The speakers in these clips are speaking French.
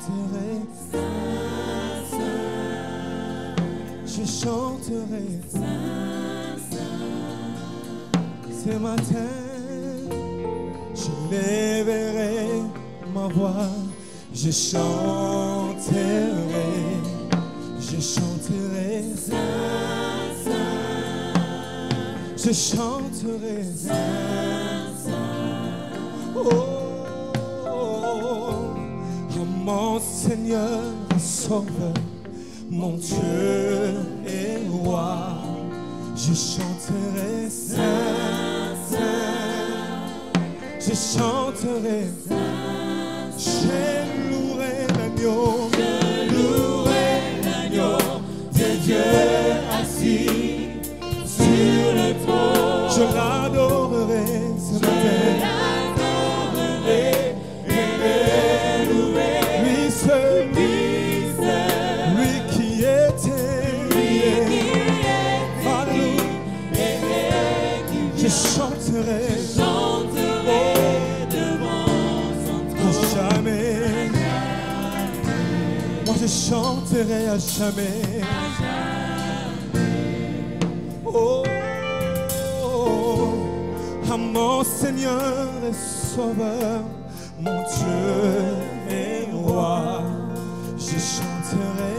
chanterai, je chanterai, ce matin, je lèverai ma voix, je chanterai, je chanterai, je chanterai, mon Seigneur et Sauveur, mon Dieu et Roi, je chanterai Saint, Saint, je chanterai, je louerai l'agneau, de Dieu assis sur le trône, je l'adorerai ce matin. Je chanterai devant son trône. Jamais. Moi je chanterai à jamais. Oh, à mon Seigneur et Sauveur, mon Dieu et Roi, je chanterai.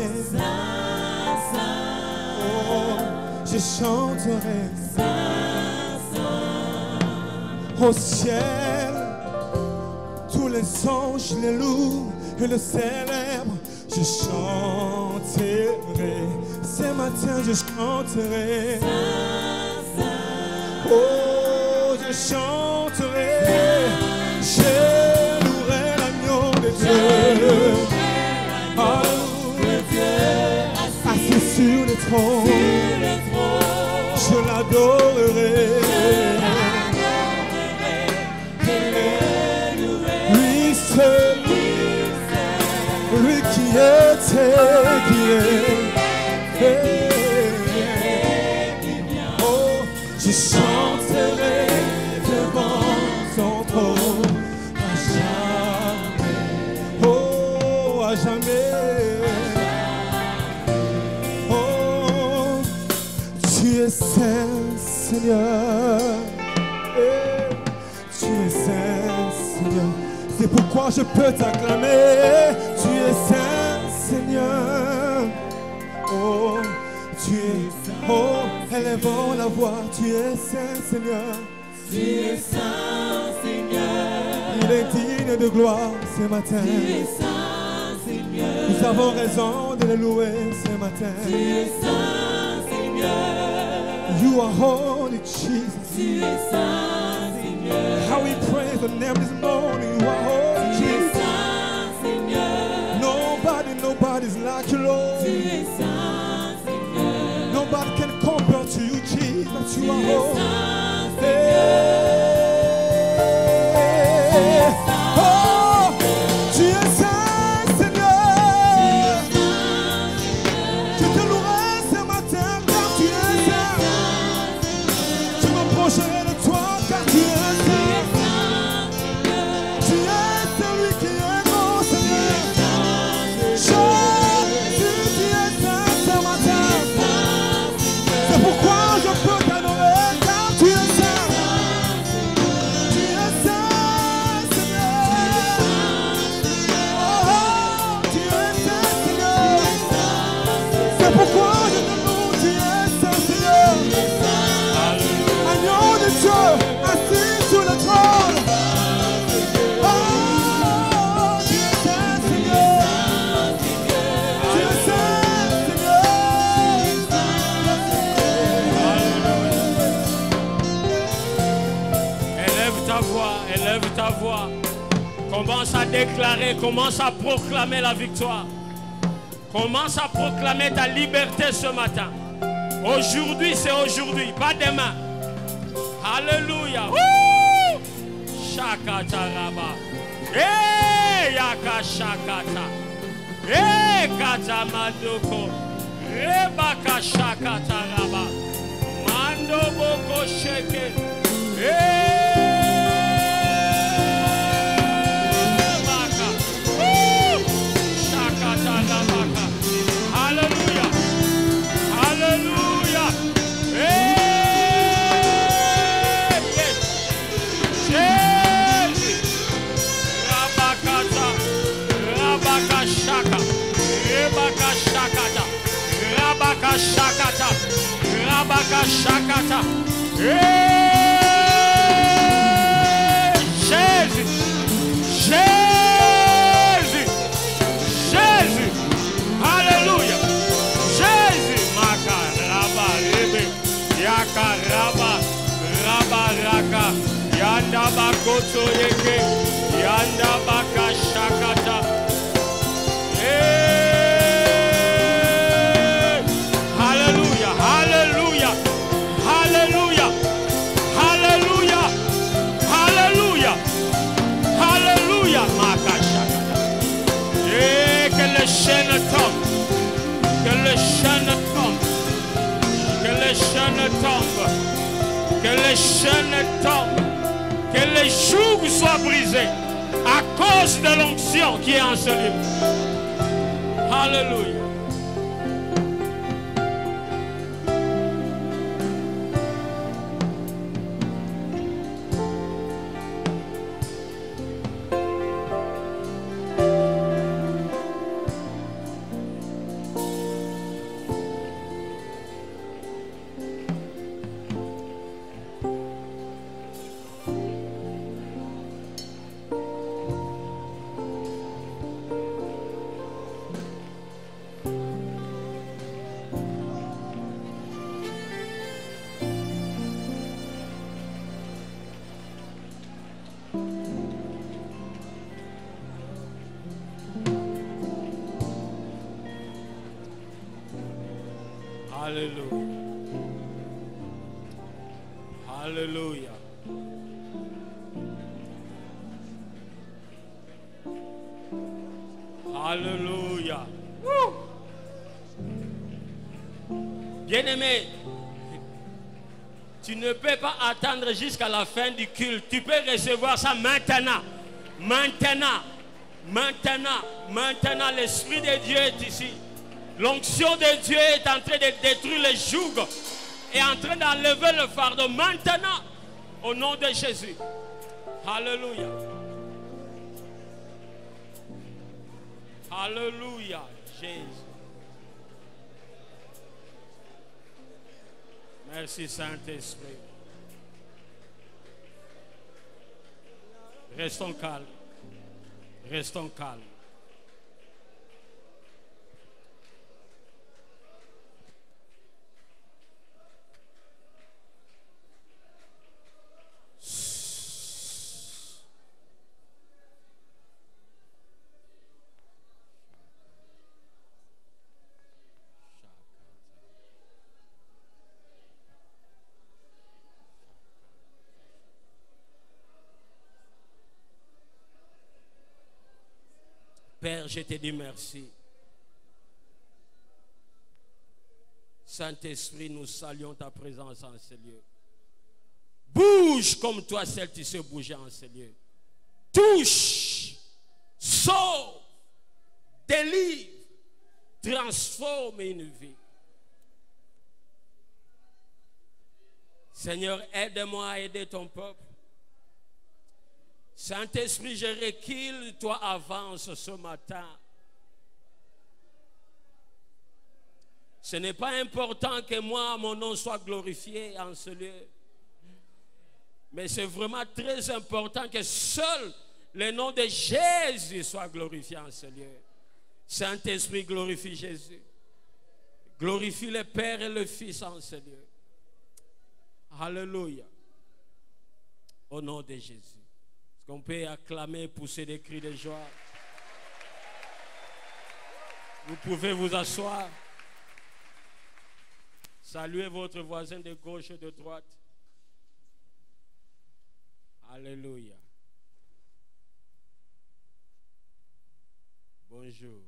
Oh, je chanterai. Au ciel, tous les anges les louent et le célèbrent. Je chanterai, ce matin je chanterai. Oh, je chanterai, je louerai l'agneau de Dieu. Alléluia, assis sur le trône, je l'adorerai. Lui qui était, qui est, oh, je chanterai devant son trône à jamais, oh, à jamais, oh, tu es saint, Seigneur, tu es saint, Seigneur. C'est pourquoi je peux t'acclamer. Tu es saint, Seigneur. Oh, tu es saint. Oh, élevons la voix. Tu es saint, Seigneur. Tu es saint, Seigneur. Il est digne de gloire ce matin. Tu es saint, Seigneur. Nous avons raison de le louer ce matin. Tu es saint, Seigneur. You are holy, Jesus. Tu es saint, Seigneur. How we praise the name this morning. You are holy. Nobody's like you, Lord. Nobody can compare to you, Jesus. You are holy. Oh, tu es saint, Seigneur. Je te louerai ce matin car tu es saint. Je m'approcherai de toi car tu es saint. Tu es celui qui est mon Seigneur. Pourquoi je peux t'adorer car tu es saint. Tu es saint, Seigneur. Oh, tu es saint, Seigneur. C'est pourquoi je te loue. Tu es saint, Seigneur. Agneau de Dieu, assis sur le trône. Oh, tu es saint, Seigneur. Tu es saint, Seigneur. Élève ta voix, commence à déclarer, commence à proclamer la victoire. Commence à proclamer ta liberté ce matin. Aujourd'hui, c'est aujourd'hui, pas demain. Alléluia. Shakata raba. Yaka shakata. Kata mandoko. Rebaka shakata raba. Mando boko sheke. shakata. Rabaka shakata. Jésus. Jésus. Jésus. Alléluia. Jésus. Makaraba rebe. Yakaraba. Rabaraka. Yanda bakoto yeke. Yanda baka shakata. Hallelujah. Hallelujah. Hallelujah. Hallelujah. Hallelujah. Hallelujah. Maka shakata. Que les chaînes tombent. Que les chaînes tombent. Que les chaînes tombent. Que les chaînes tombent. Que les jougs soient brisés à cause de l'onction qui est en ce lieu. Alléluia. Alléluia. Alléluia. Alléluia. Bien-aimé, tu ne peux pas attendre jusqu'à la fin du culte. Tu peux recevoir ça maintenant. Maintenant. Maintenant. Maintenant, l'Esprit de Dieu est ici. L'onction de Dieu est en train de détruire les jougs et en train d'enlever le fardeau maintenant au nom de Jésus. Alléluia. Alléluia, Jésus. Merci Saint-Esprit. Restons calmes. Restons calmes. Père, je te dis merci. Saint-Esprit, nous saluons ta présence en ce lieu. Bouge comme toi, celle qui se bougeait en ce lieu. Touche, sauve, délivre, transforme une vie. Seigneur, aide-moi à aider ton peuple. Saint-Esprit, je recule, toi avance ce matin. Ce n'est pas important que moi, mon nom soit glorifié en ce lieu. Mais c'est vraiment très important que seul le nom de Jésus soit glorifié en ce lieu. Saint-Esprit, glorifie Jésus. Glorifie le Père et le Fils en ce lieu. Alléluia. Au nom de Jésus. Est-ce qu'on peut acclamer, pousser des cris de joie? Vous pouvez vous asseoir. Saluez votre voisin de gauche et de droite. Alléluia. Bonjour.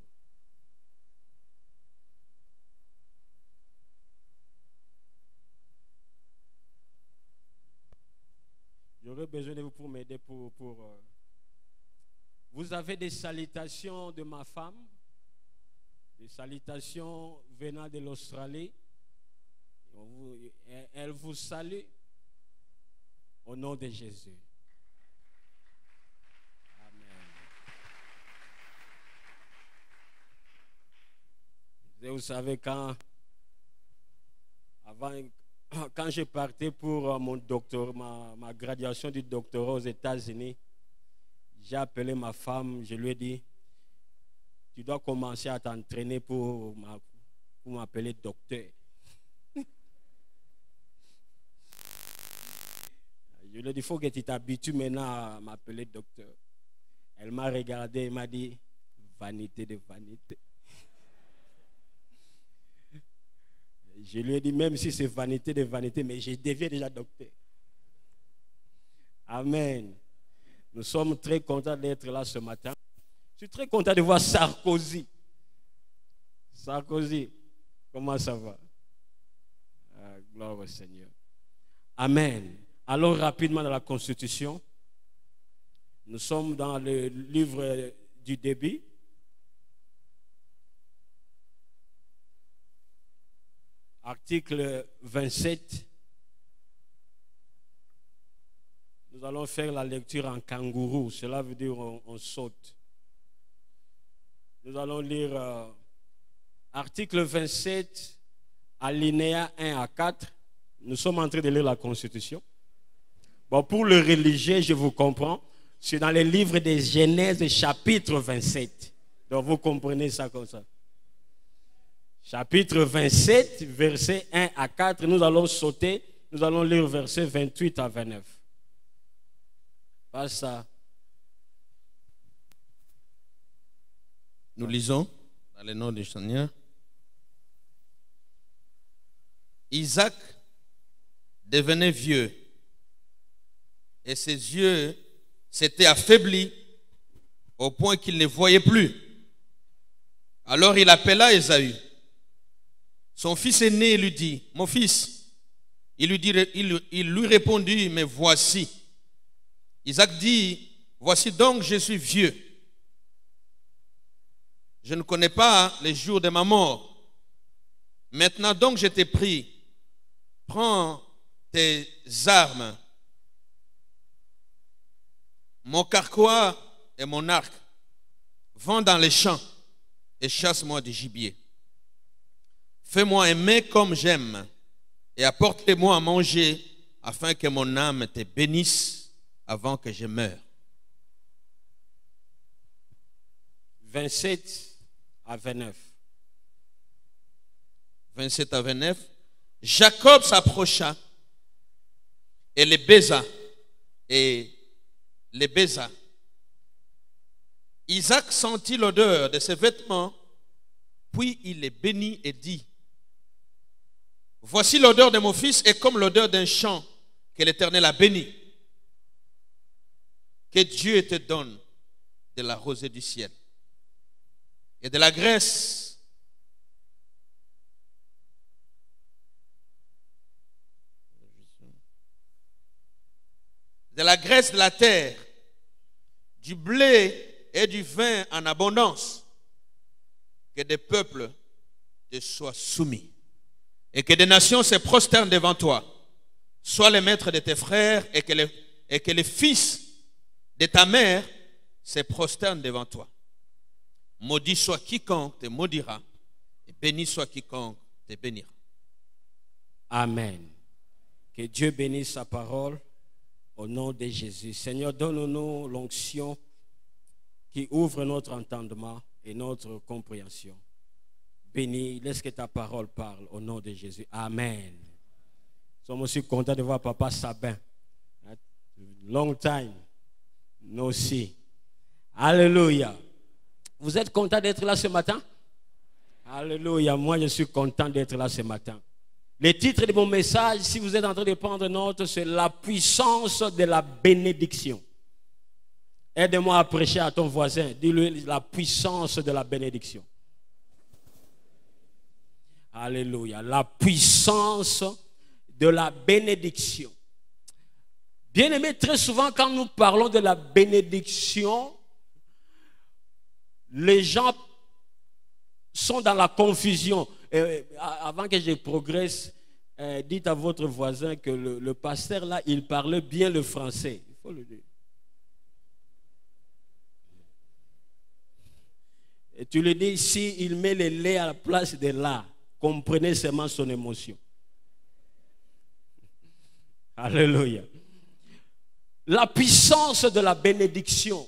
J'aurais besoin de vous pour m'aider Vous avez des salutations de ma femme, des salutations venant de l'Australie. Elle vous salue au nom de Jésus. Amen. Et vous savez, quand Quand je partais pour mon doctorat, ma graduation du doctorat aux États-Unis, j'ai appelé ma femme, je lui ai dit, tu dois commencer à t'entraîner pour m'appeler docteur. Je lui ai dit, il faut que tu t'habitues maintenant à m'appeler docteur. Elle m'a regardé et m'a dit, vanité de vanité. Je lui ai dit, même si c'est vanité de vanité, mais je deviens déjà docteur. Amen. Nous sommes très contents d'être là ce matin. Je suis très content de voir Sarkozy. Sarkozy, comment ça va? Gloire au Seigneur. Amen. Allons rapidement dans la Constitution. Nous sommes dans le livre du début. Article 27. Nous allons faire la lecture en kangourou. Cela veut dire on saute. Nous allons lire article 27, alinéa 1 à 4. Nous sommes en train de lire la Constitution. Bon, pour le religieux, je vous comprends. C'est dans le livre des Genèse, chapitre 27. Donc vous comprenez ça comme ça. Chapitre 27, versets 1 à 4. Nous allons sauter. Nous allons lire versets 28 à 29. Pas ça. Nous lisons dans le nom du Seigneur. Isaac devenait vieux et ses yeux s'étaient affaiblis au point qu'il ne voyait plus. Alors il appela Ésaü, son fils aîné, et lui dit, mon fils. Il lui répondit, mais voici. Isaac dit, voici donc je suis vieux. Je ne connais pas les jours de ma mort. Maintenant donc je t'ai pris. Prends tes armes, mon carquois et mon arc. Va dans les champs et chasse-moi du gibier. Fais-moi aimer comme j'aime et apporte-moi à manger afin que mon âme te bénisse avant que je meure. 27 à 29. 27 à 29. Jacob s'approcha et les baisa. Isaac sentit l'odeur de ses vêtements, puis il les bénit et dit, voici l'odeur de mon fils est comme l'odeur d'un champ que l'Éternel a béni. Que Dieu te donne de la rosée du ciel et de la graisse de la terre, du blé et du vin en abondance, que des peuples te soient soumis et que des nations se prosternent devant toi. Sois le maître de tes frères et que les fils de ta mère se prosternent devant toi. Maudit soit quiconque te maudira et béni soit quiconque te bénira. Amen. Que Dieu bénisse sa parole au nom de Jésus. Seigneur, donne-nous l'onction qui ouvre notre entendement et notre compréhension. Bénis, laisse que ta parole parle au nom de Jésus. Amen. Nous sommes aussi contents de voir Papa Sabin. Long time. Nous aussi. Alléluia. Vous êtes content d'être là ce matin? Alléluia. Moi, je suis content d'être là ce matin. Le titre de mon message, si vous êtes en train de prendre note, c'est la puissance de la bénédiction. Aide-moi à prêcher à ton voisin. Dis-lui la puissance de la bénédiction. Alléluia. La puissance de la bénédiction. Bien aimé, très souvent quand nous parlons de la bénédiction, les gens sont dans la confusion. Avant que je progresse, dites à votre voisin que le pasteur là, il parle bien le français. Il faut le dire. Et tu lui dis, si il met le lait à la place de là, comprenez seulement son émotion. Alléluia. La puissance de la bénédiction.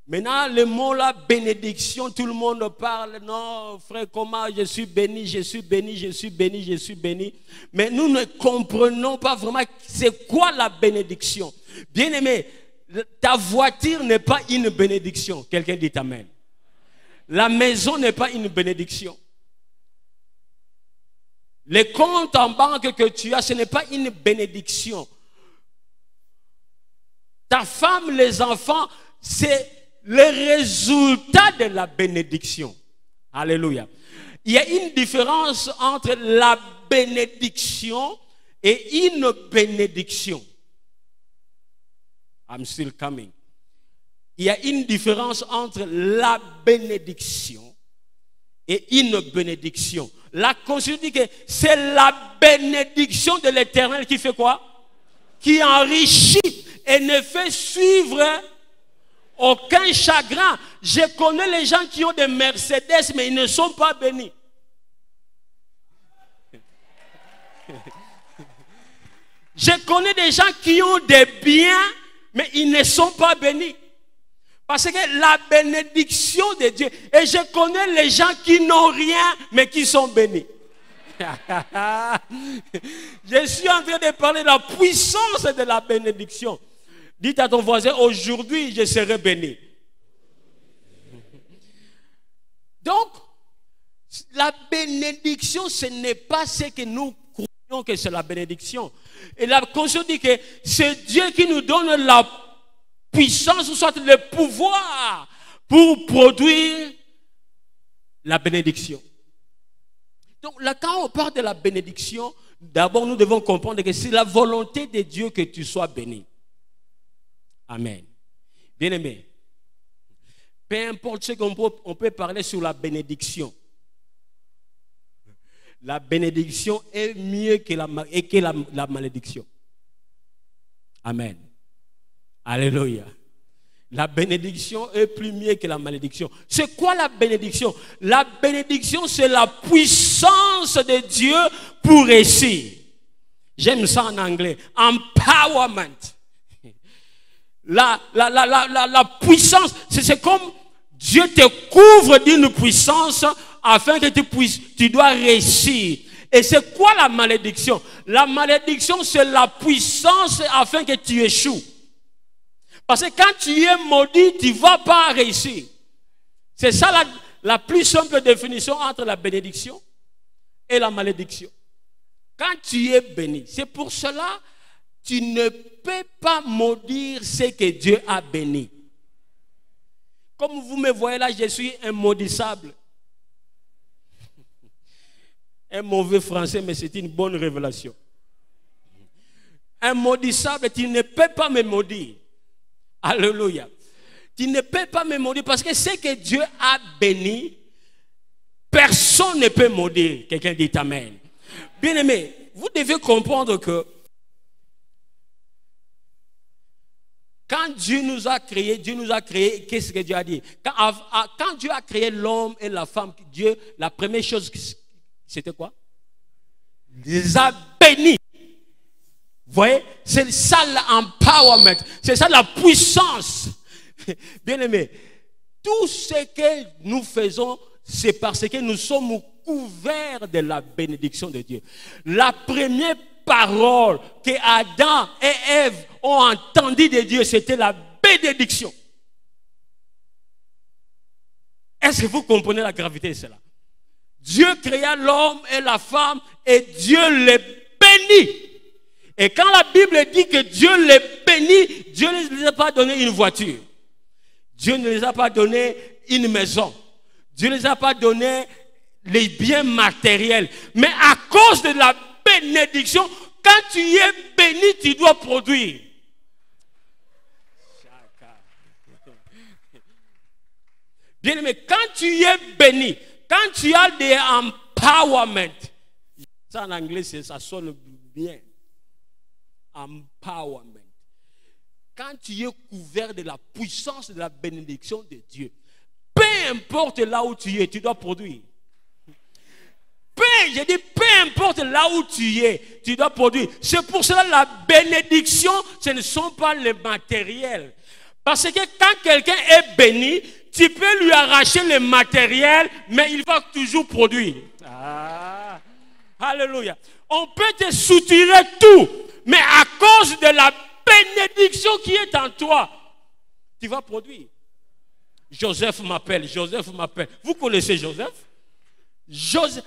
Maintenant, le mot la bénédiction, tout le monde parle. Non, frère, comment je suis béni, je suis béni, je suis béni, je suis béni. Mais nous ne comprenons pas vraiment c'est quoi la bénédiction. Bien-aimé, ta voiture n'est pas une bénédiction. Quelqu'un dit amen. La maison n'est pas une bénédiction. Les comptes en banque que tu as, ce n'est pas une bénédiction. Ta femme, les enfants, c'est le résultat de la bénédiction. Alléluia. Il y a une différence entre la bénédiction et une bénédiction. I'm still coming. Il y a une différence entre la bénédiction et une bénédiction. La Constitution dit que c'est la bénédiction de l'Éternel qui fait quoi? Qui enrichit et ne fait suivre aucun chagrin. Je connais les gens qui ont des Mercedes, mais ils ne sont pas bénis. Je connais des gens qui ont des biens, mais ils ne sont pas bénis. Parce que la bénédiction de Dieu, et je connais les gens qui n'ont rien, mais qui sont bénis. Je suis en train de parler de la puissance de la bénédiction. Dites à ton voisin, aujourd'hui je serai béni. Donc, la bénédiction, ce n'est pas ce que nous croyons que c'est la bénédiction. Et la Constitution dit que c'est Dieu qui nous donne la puissance, ou soit le pouvoir pour produire la bénédiction. Donc là, quand on parle de la bénédiction, d'abord nous devons comprendre que c'est la volonté de Dieu que tu sois béni. Amen. Bien-aimé, peu importe ce qu'on peut parler sur la bénédiction. La bénédiction est mieux que la malédiction. Amen. Alléluia. La bénédiction est plus mieux que la malédiction. C'est quoi la bénédiction? La bénédiction, c'est la puissance de Dieu pour réussir. J'aime ça en anglais. Empowerment. La puissance, c'est comme Dieu te couvre d'une puissance afin que tu dois réussir. Et c'est quoi la malédiction? La malédiction, c'est la puissance afin que tu échoues. Parce que quand tu es maudit, tu ne vas pas réussir. C'est ça la plus simple définition entre la bénédiction et la malédiction. Quand tu es béni, c'est pour cela tu ne peux pas maudire ce que Dieu a béni. Comme vous me voyez là, je suis immaudissable. Un mauvais français, mais c'est une bonne révélation. Immaudissable, tu ne peux pas me maudire. Alléluia. Tu ne peux pas me maudire parce que ce que Dieu a béni, personne ne peut maudire. Quelqu'un dit amen. Bien-aimé, vous devez comprendre que quand Dieu nous a créés, qu'est-ce que Dieu a dit? Quand Dieu a créé l'homme et la femme, Dieu, la première chose, c'était quoi? Il les a bénis. Vous voyez? C'est ça l'empowerment. C'est ça la puissance. Bien-aimés, tout ce que nous faisons, c'est parce que nous sommes couverts de la bénédiction de Dieu. La première parole que Adam et Ève ont entendu de Dieu, c'était la bénédiction. Est-ce que vous comprenez la gravité de cela? Dieu créa l'homme et la femme et Dieu les bénit. Et quand la Bible dit que Dieu les bénit, Dieu ne les a pas donné une voiture. Dieu ne les a pas donné une maison. Dieu ne les a pas donné les biens matériels. Mais à cause de la bénédiction, quand tu es béni, tu dois produire. Bien aimé, quand tu es béni, quand tu as des empowerment, ça en anglais ça sonne bien. Empowerment. Quand tu es couvert de la puissance de la bénédiction de Dieu, peu importe là où tu es, tu dois produire. J'ai dit, peu importe là où tu es, tu dois produire. C'est pour cela la bénédiction, ce ne sont pas les matériels. Parce que quand quelqu'un est béni, tu peux lui arracher le matériel, mais il va toujours produire. Ah, alléluia. On peut te soutirer tout, mais à cause de la bénédiction qui est en toi, tu vas produire. Joseph m'appelle. Vous connaissez Joseph?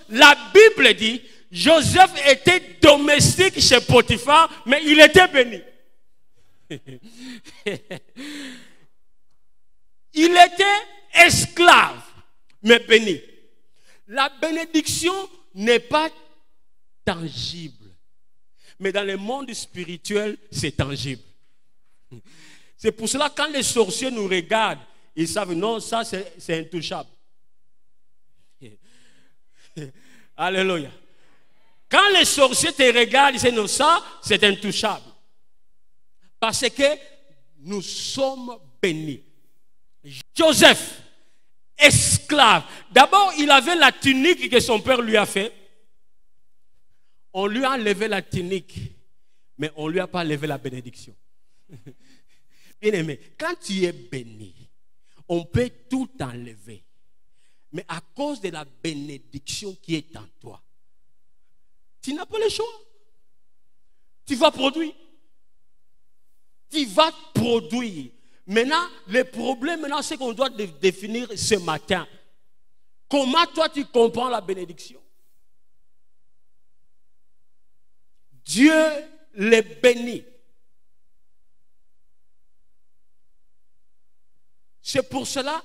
La Bible dit, Joseph était domestique chez Potiphar, mais il était béni. Il était esclave, mais béni. La bénédiction n'est pas tangible, mais dans le monde spirituel, c'est tangible. C'est pour cela que quand les sorciers nous regardent, ils savent, non, ça c'est intouchable. Alléluia. Quand les sorciers te regardent, ils disent, non, ça c'est intouchable. Parce que nous sommes bénis. Joseph, esclave. D'abord, il avait la tunique que son père lui a fait. On lui a enlevé la tunique, mais on ne lui a pas enlevé la bénédiction. Bien aimé, quand tu es béni, on peut tout enlever. Mais à cause de la bénédiction qui est en toi, tu n'as pas le choix. Tu vas produire. Tu vas produire. Maintenant, le problème, c'est qu'on doit définir ce matin. Comment toi tu comprends la bénédiction? Dieu les bénit. C'est pour cela,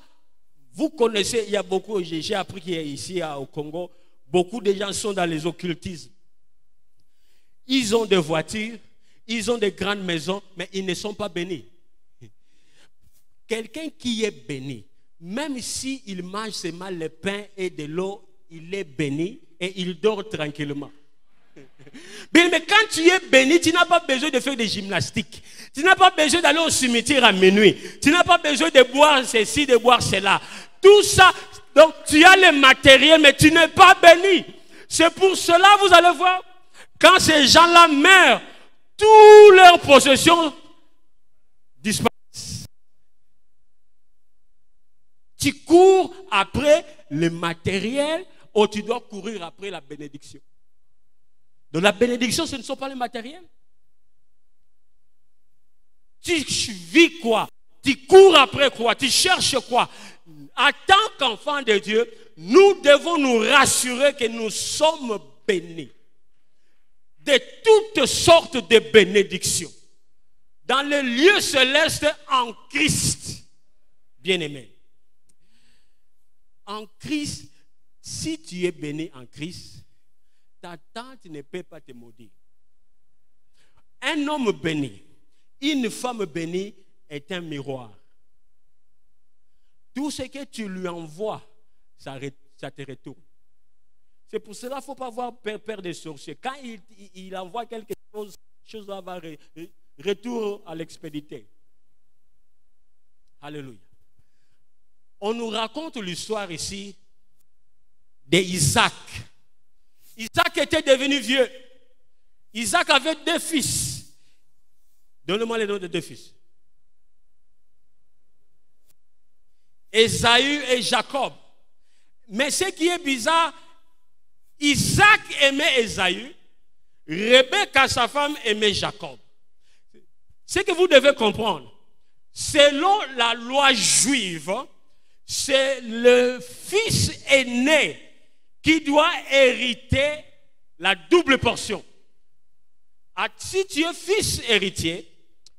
vous connaissez, il y a beaucoup, j'ai appris qu'ici au Congo, beaucoup de gens sont dans les occultismes. Ils ont des voitures, ils ont des grandes maisons, mais ils ne sont pas bénis. Quelqu'un qui est béni, même s'il mange seulement le pain et de l'eau, il est béni et il dort tranquillement. Mais quand tu es béni, tu n'as pas besoin de faire des gymnastiques. Tu n'as pas besoin d'aller au cimetière à minuit. Tu n'as pas besoin de boire ceci, de boire cela. Tout ça, donc tu as le matériel, mais tu n'es pas béni. C'est pour cela, vous allez voir, quand ces gens-là meurent, toutes leurs possessions disparaissent. Tu cours après le matériel ou tu dois courir après la bénédiction. Donc la bénédiction, ce ne sont pas les matériels. Tu vis quoi? Tu cours après quoi? Tu cherches quoi? En tant qu'enfants de Dieu, nous devons nous rassurer que nous sommes bénis de toutes sortes de bénédictions dans les lieux célestes en Christ. Bien-aimé. En Christ, si tu es béni en Christ, ta tante ne peut pas te maudire. Un homme béni, une femme bénie est un miroir. Tout ce que tu lui envoies, ça te retourne. C'est pour cela qu'il ne faut pas avoir peur des sorciers. Quand il envoie quelque chose, chose va avoir retour à l'expéditeur. Alléluia. On nous raconte l'histoire ici d'Isaac. Isaac était devenu vieux. Isaac avait 2 fils. Donne-moi les noms de 2 fils. Ésaü et Jacob. Mais ce qui est bizarre, Isaac aimait Ésaü, Rebecca, sa femme, aimait Jacob. Ce que vous devez comprendre, selon la loi juive, c'est le fils aîné qui doit hériter la double portion. Si tu es fils héritier,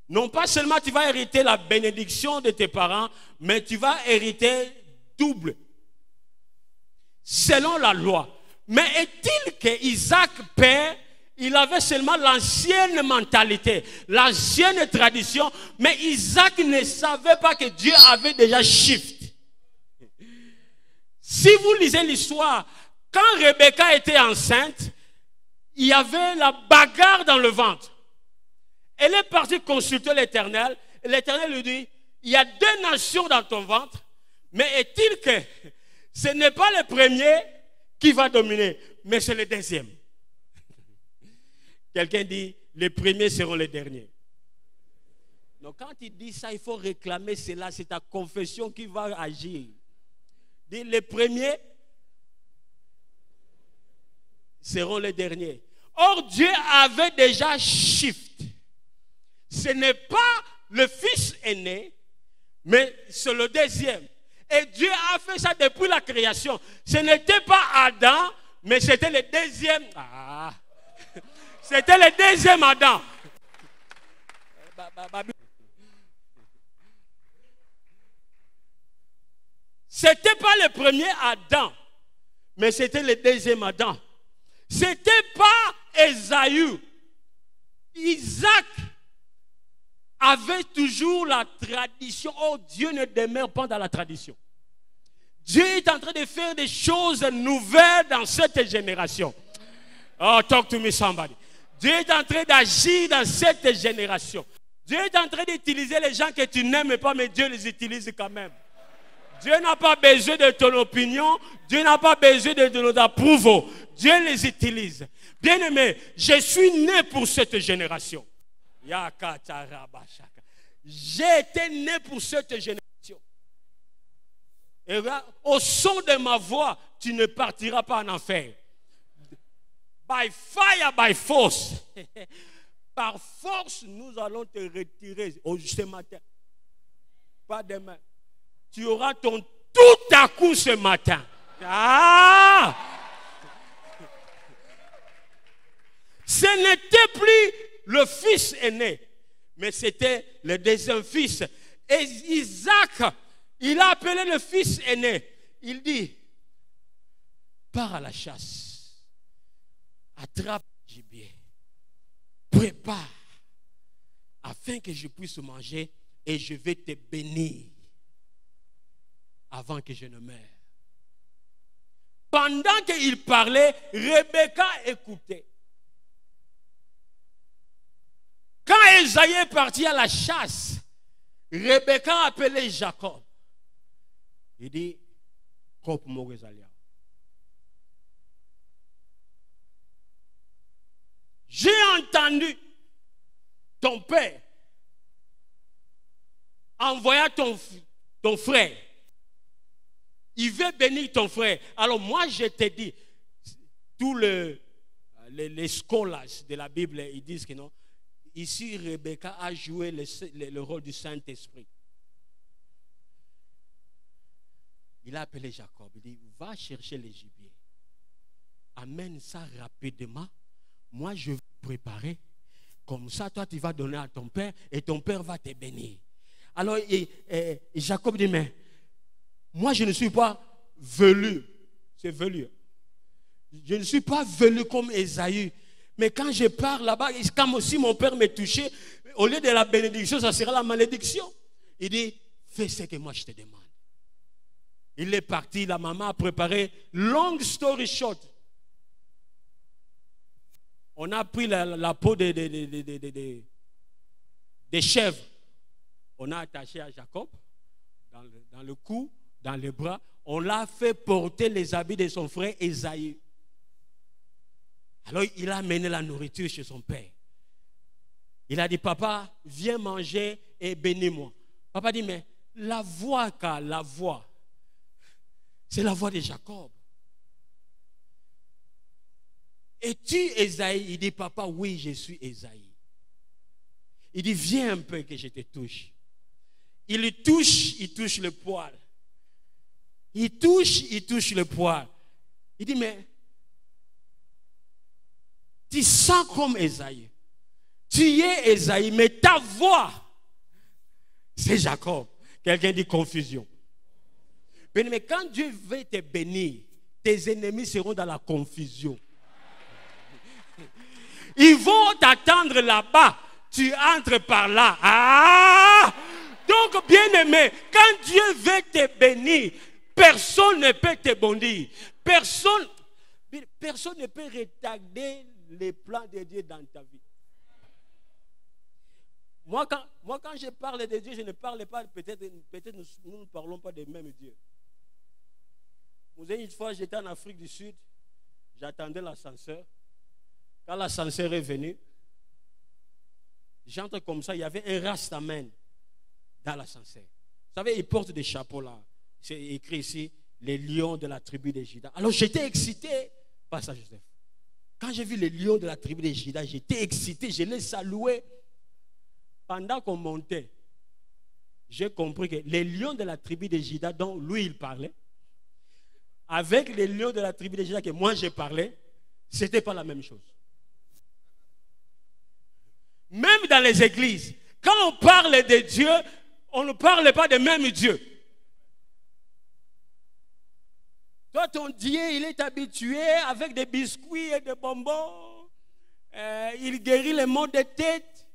non pas seulement tu vas hériter la bénédiction de tes parents, mais tu vas hériter double. Selon la loi. Mais est-il qu'Isaac, père, il avait seulement l'ancienne mentalité, l'ancienne tradition, mais Isaac ne savait pas que Dieu avait déjà shift. Si vous lisez l'histoire, quand Rebecca était enceinte, il y avait la bagarre dans le ventre. Elle est partie consulter l'Éternel. L'Éternel lui dit, il y a 2 nations dans ton ventre, mais est-il que ce n'est pas le premier qui va dominer, mais c'est le deuxième. Quelqu'un dit, les premiers seront les derniers. Donc quand il dit ça, il faut réclamer cela, c'est ta confession qui va agir. Dit, les premiers seront les derniers. Or, Dieu avait déjà shift. Ce n'est pas le fils aîné, mais c'est le deuxième. Et Dieu a fait ça depuis la création. Ce n'était pas Adam, mais c'était le deuxième. C'était le deuxième Adam. C'était pas le premier Adam, mais c'était le deuxième Adam. C'était pas Ésaü. Isaac avait toujours la tradition. Oh, Dieu ne demeure pas dans la tradition. Dieu est en train de faire des choses nouvelles dans cette génération. Oh, talk to me somebody. Dieu est en train d'agir dans cette génération. Dieu est en train d'utiliser les gens que tu n'aimes pas, mais Dieu les utilise quand même. Dieu n'a pas besoin de ton opinion. Dieu n'a pas besoin de notre approuve. Dieu les utilise. Bien-aimé, je suis né pour cette génération. J'ai été né pour cette génération. Et là, au son de ma voix, tu ne partiras pas en enfer. By fire, by force. Par force, nous allons te retirer ce matin. Pas demain. Tu auras ton tout à coup ce matin. Ah! Ce n'était plus le fils aîné, mais c'était le deuxième fils. Et Isaac, il a appelé le fils aîné. Il dit, pars à la chasse, attrape le gibier, prépare, afin que je puisse manger et je vais te bénir avant que je ne meure. Pendant qu'il parlait, Rebecca écoutait. Quand Esaïe est parti à la chasse, Rebecca a appelé Jacob. Il dit, Kop Morezalia. J'ai entendu ton père envoyer ton frère. Il veut bénir ton frère. Alors moi je te dis, tous les scholars de la Bible, ils disent que non. Ici, Rebecca a joué le rôle du Saint-Esprit. Il a appelé Jacob. Il dit, va chercher les gibiers. Amène ça rapidement. Moi, je vais préparer. Comme ça, toi, tu vas donner à ton père et ton père va te bénir. Alors, Jacob dit, mais moi, je ne suis pas velu. C'est velu. Je ne suis pas velu comme Ésaü. Mais quand je pars là-bas, comme si mon père me touchait, au lieu de la bénédiction, ça sera la malédiction. Il dit, fais ce que moi je te demande. Il est parti, la maman a préparé. Long story short, on a pris la peau des chèvres. On a attaché à Jacob, dans le cou, dans les bras. On l'a fait porter les habits de son frère Ésaü. Alors il a amené la nourriture chez son père. Il a dit, papa, viens manger et bénis-moi. Papa dit, mais la voix, c'est la voix de Jacob. Es-tu Ésaïe? Il dit, papa, oui, je suis Ésaïe. Il dit, viens un peu que je te touche. Il touche le poil. Il touche le poil. Il dit, mais tu sens comme Ésaïe. Tu es Ésaïe, mais ta voix, c'est Jacob. Quelqu'un dit confusion. Mais quand Dieu veut te bénir, tes ennemis seront dans la confusion. Ils vont t'attendre là-bas. Tu entres par là. Ah! Donc, bien-aimé, quand Dieu veut te bénir, personne ne peut te bondir. Personne ne peut retarder les plans de Dieu dans ta vie. Moi, quand je parle de Dieu, je ne parle pas, peut-être nous ne parlons pas des mêmes dieux. Vous savez, une fois, j'étais en Afrique du Sud, J'attendais l'ascenseur. Quand l'ascenseur est venu, j'entre comme ça, il y avait un rastaman dans l'ascenseur. Vous savez, ils portent des chapeaux là. C'est écrit ici, les lions de la tribu des Juda. Alors j'étais excité par ça, Joseph. Quand j'ai vu les lions de la tribu des Juda, j'étais excité, je les saluais. Pendant qu'on montait, j'ai compris que les lions de la tribu des Juda dont lui il parlait, avec les lions de la tribu des Juda que moi j'ai parlé, ce n'était pas la même chose. Même dans les églises, quand on parle de Dieu, on ne parle pas de même Dieu. Toi, ton Dieu, il est habitué avec des biscuits et des bonbons. Il guérit les maux de tête.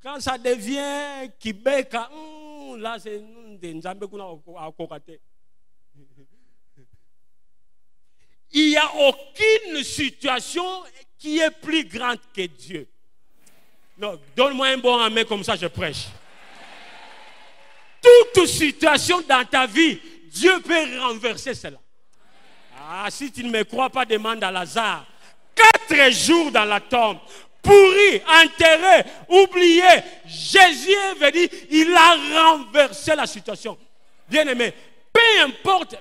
Quand ça devient Kibeka, là c'est des Nzambe qu'on a cocaté. Il n'y a aucune situation qui est plus grande que Dieu. Non, donne-moi un bon amen comme ça je prêche. Toute situation dans ta vie, Dieu peut renverser cela. Ah, si tu ne me crois pas, demande à Lazare. 4 jours dans la tombe, pourri, enterré, oublié. Jésus est venu, il a renversé la situation. Bien-aimé, peu importe.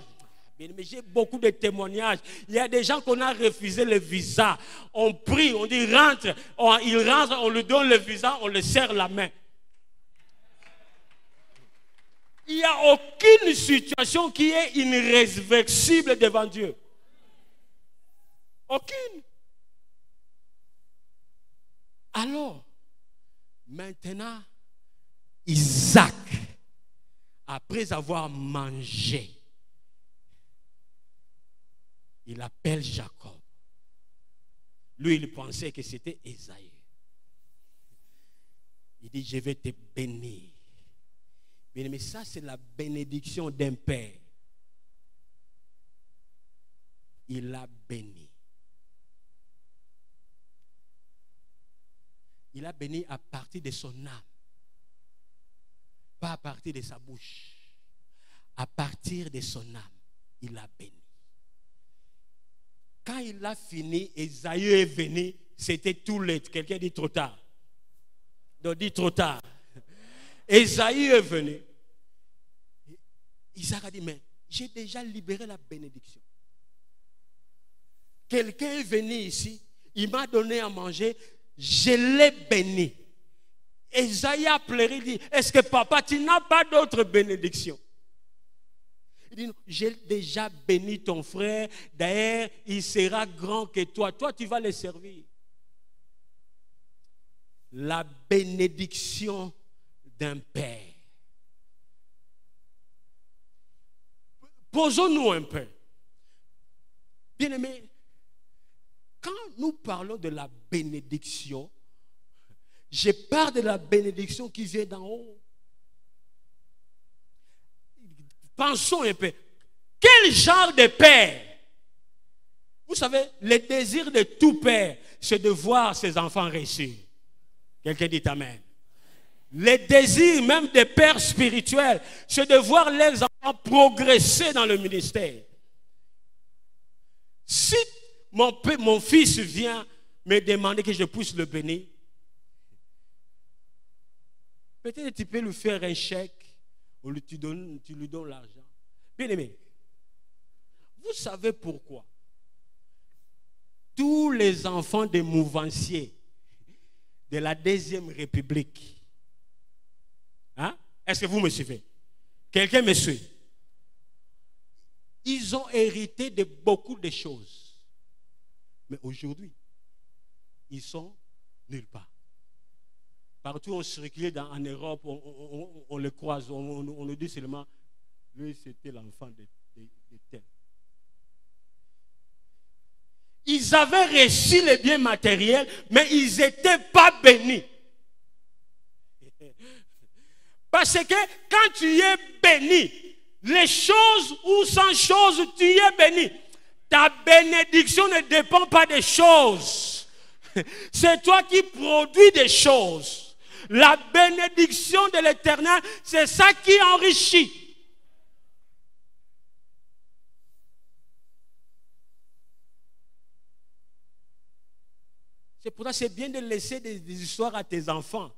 Bien-aimé, j'ai beaucoup de témoignages. Il y a des gens qu'on a refusé le visa. On prie, on dit rentre. Il rentre, on lui donne le visa, on lui serre la main. Il n'y a aucune situation qui est irréversible devant Dieu. Aucune. Alors, maintenant, Isaac, après avoir mangé, il appelle Jacob. Lui, il pensait que c'était Ésaü. Il dit, je vais te bénir. Mais ça, c'est la bénédiction d'un père. Il l'a béni. Il a béni à partir de son âme. Pas à partir de sa bouche. À partir de son âme, il a béni. Quand il a fini, Ésaü est venu, c'était tout late. Quelqu'un dit trop tard. Donc dit trop tard. Ésaü est venu. Isaac a dit, mais j'ai déjà libéré la bénédiction. Quelqu'un est venu ici, il m'a donné à manger, je l'ai béni. Ésaü a pleuré, il dit, est-ce que papa, tu n'as pas d'autre bénédiction? Il dit, j'ai déjà béni ton frère, d'ailleurs, il sera grand que toi. Toi, tu vas le servir. La bénédiction d'un père. Posons-nous un peu. Bien-aimés, quand nous parlons de la bénédiction, je parle de la bénédiction qui vient d'en haut. Pensons un peu. Quel genre de père? Vous savez, le désir de tout père, c'est de voir ses enfants réussir. Quelqu'un dit amen. Le désir même des pères spirituels, c'est de voir leurs enfants progresser dans le ministère. Si mon fils vient me demander que je puisse le bénir, peut-être tu peux lui faire un chèque ou tu lui donnes l'argent. Bien aimé, vous savez pourquoi tous les enfants des mouvanciers de la Deuxième République, hein? Est-ce que vous me suivez? Quelqu'un me suit? Ils ont hérité de beaucoup de choses. Mais aujourd'hui, ils sont nulle part. Partout on circule en Europe, on le croise, on nous dit seulement, lui c'était l'enfant de tel. Ils avaient reçu les biens matériels, mais ils n'étaient pas bénis. Parce que quand tu es béni, les choses ou sans choses, tu es béni. Ta bénédiction ne dépend pas des choses. C'est toi qui produis des choses. La bénédiction de l'Éternel, c'est ça qui enrichit. C'est pour ça que c'est bien de laisser des histoires à tes enfants.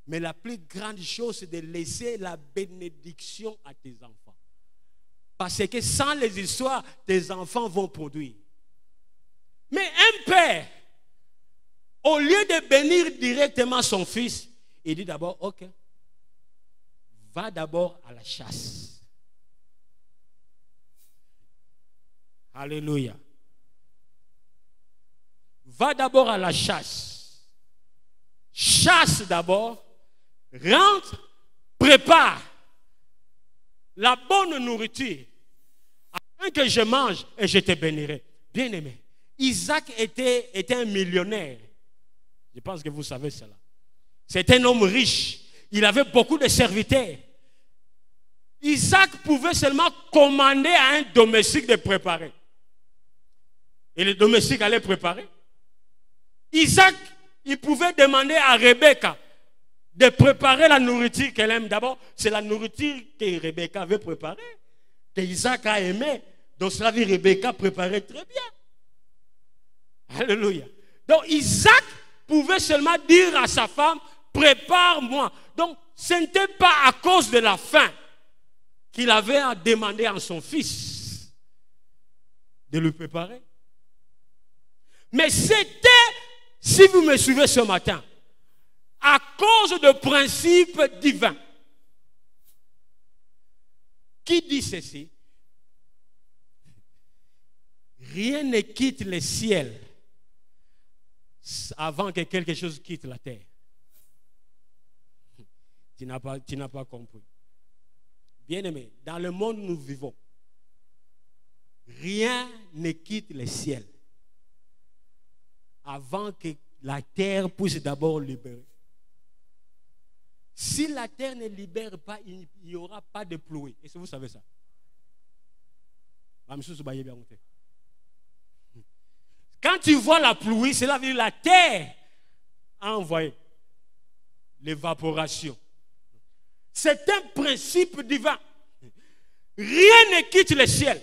Mais la plus grande chose, c'est de laisser la bénédiction à tes enfants. Parce que sans les histoires, tes enfants vont produire. Mais un père, au lieu de bénir directement son fils, il dit d'abord, ok, va d'abord à la chasse. Alléluia. Va d'abord à la chasse. Chasse d'abord. Rentre, prépare la bonne nourriture afin que je mange et je te bénirai. Bien aimé, Isaac était un millionnaire. Je pense que vous savez cela. C'était un homme riche. Il avait beaucoup de serviteurs. Isaac pouvait seulement commander à un domestique de préparer. Et le domestique allait préparer. Isaac, il pouvait demander à Rebecca de préparer la nourriture qu'elle aime. D'abord, c'est la nourriture que Rebecca avait préparée, que Isaac a aimé. Donc cela veut dire Rebecca préparait très bien. Alléluia. Donc Isaac pouvait seulement dire à sa femme, prépare-moi. Donc ce n'était pas à cause de la faim qu'il avait à demander à son fils de lui préparer. Mais c'était, si vous me suivez ce matin, à cause de principes divins. Qui dit ceci? Rien ne quitte le ciel avant que quelque chose quitte la terre. Tu n'as pas compris. Bien-aimé, dans le monde où nous vivons, rien ne quitte le ciel avant que la terre puisse d'abord libérer. Si la terre ne libère pas, il n'y aura pas de pluie. Est-ce que vous savez ça? Quand tu vois la pluie, cela veut dire que la terre a envoyé l'évaporation. C'est un principe divin. Rien ne quitte le ciel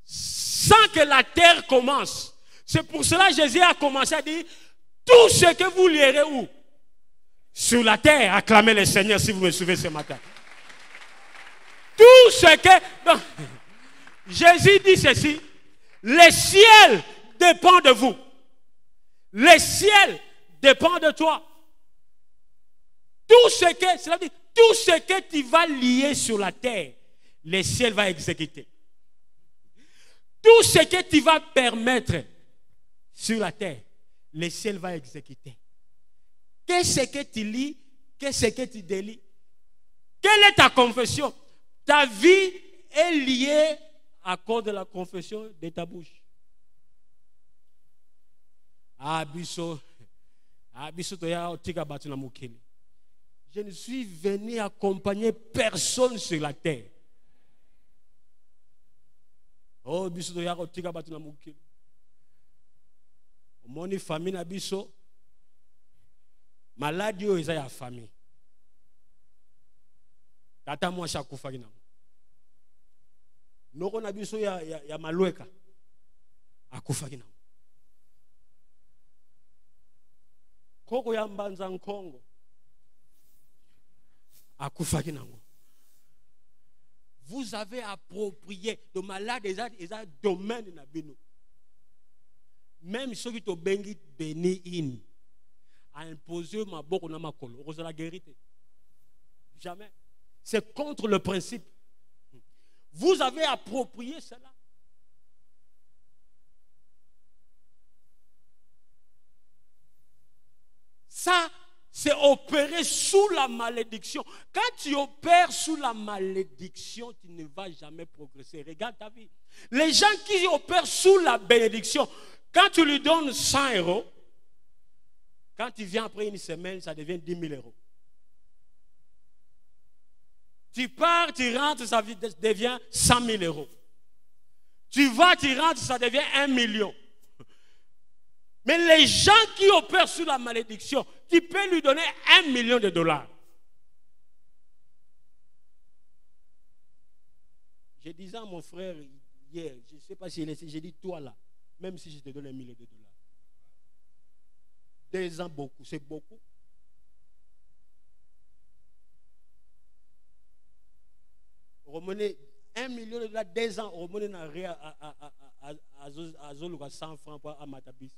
sans que la terre commence. C'est pour cela que Jésus a commencé à dire, tout ce que vous lirez où? Sur la terre, acclamez le Seigneur si vous me suivez ce matin. Tout ce que... Donc, Jésus dit ceci, le ciel dépend de vous. Le ciel dépend de toi. Tout ce que, cela dit, tout ce que tu vas lier sur la terre, le ciel va exécuter. Tout ce que tu vas permettre sur la terre, le ciel va exécuter. Qu'est-ce que tu lis? Qu'est-ce que tu délis? Quelle est ta confession? Ta vie est liée à cause de la confession de ta bouche. Je ne suis venu accompagner personne sur la terre. Oh, biso to yako tika batu na mukili. Moni famille na biso. Maladi yo eza ya famille. Tata moi shakufa kina. Noko na biso ya malweka. Akufa kina. Koko ya mbanza nkongo. Akufa kina. Vous avez approprié de malade et ça domaine na bino. Même ceux qui te bengi béni in a imposé ma boko na makolo. On la guérité. Jamais. C'est contre le principe. Vous avez approprié cela. Ça, c'est opérer sous la malédiction. Quand tu opères sous la malédiction, tu ne vas jamais progresser. Regarde ta vie. Les gens qui opèrent sous la bénédiction, quand tu lui donnes 100 euros, quand tu viens après une semaine, ça devient 10 000 euros. Tu pars, tu rentres, ça devient 100 000 euros. Tu vas, tu rentres, ça devient 1 million. Mais les gens qui opèrent sous la malédiction, tu peux lui donner 1 million de dollars. Je disais à mon frère hier, je ne sais pas s'il est, j'ai dit toi là, même si je te donne 1 million de dollars, 2 ans, beaucoup. C'est beaucoup. Remonez 1 million de dollars, 2 ans, remonez n'a rien à 100 francs à Matabis.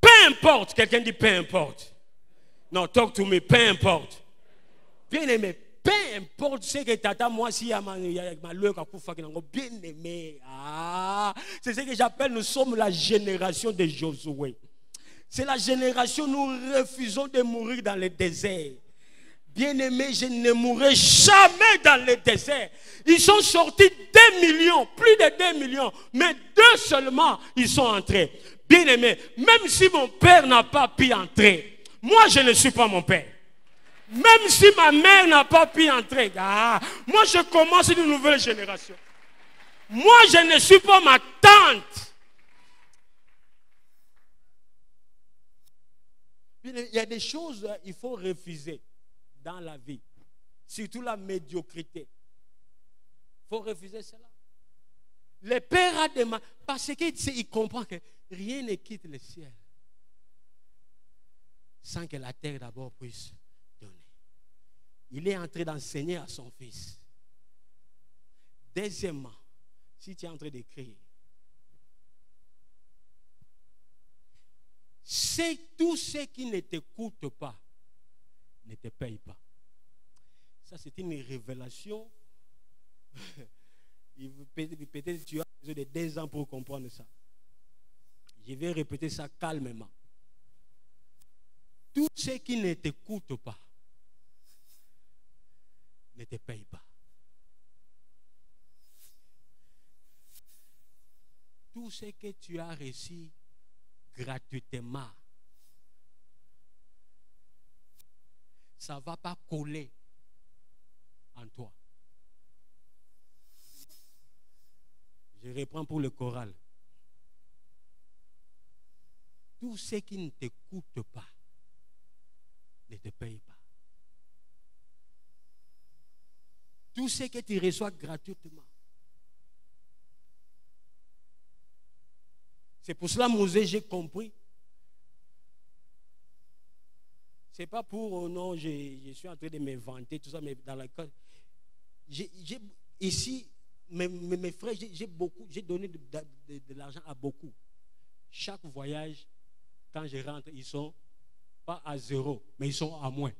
Peu importe, quelqu'un dit peu importe. Non, talk to me, peu importe. Bien aimé, peu importe ce que tata, moi, si il y a ma loi bien aimé. Ah, c'est ce que j'appelle, nous sommes la génération de Josué. C'est la génération, nous refusons de mourir dans le désert. Bien-aimé, je ne mourrai jamais dans le désert. Ils sont sortis 2 millions, plus de 2 millions, mais 2 seulement, ils sont entrés. Bien-aimé, même si mon père n'a pas pu entrer, moi je ne suis pas mon père. Même si ma mère n'a pas pu entrer, moi je commence une nouvelle génération. Moi je ne suis pas ma tante. Il y a des choses qu'il faut refuser dans la vie. Surtout la médiocrité. Il faut refuser cela. Le Père a demandé, parce qu'il comprend que rien ne quitte le ciel sans que la terre d'abord puisse donner. Il est en train d'enseigner à son fils. Deuxièmement, si tu es en train d'écrire, c'est tout ce qui ne te coûte pas, ne te paye pas. Ça, c'est une révélation. Peut-être tu as besoin de 2 ans pour comprendre ça. Je vais répéter ça calmement. Tout ce qui ne te coûte pas, ne te paye pas. Tout ce que tu as reçu gratuitement, ça ne va pas coller en toi. Je reprends pour le choral. Tout ce qui ne te coûte pas ne te paye pas. Tout ce que tu reçois gratuitement. C'est pour cela, Mosée, j'ai compris. Ce n'est pas pour, oh non, je suis en train de me vanter, tout ça, mais dans la cas, ici, mes frères, j'ai donné de l'argent à beaucoup. Chaque voyage, quand je rentre, ils sont pas à 0, mais ils sont à moins.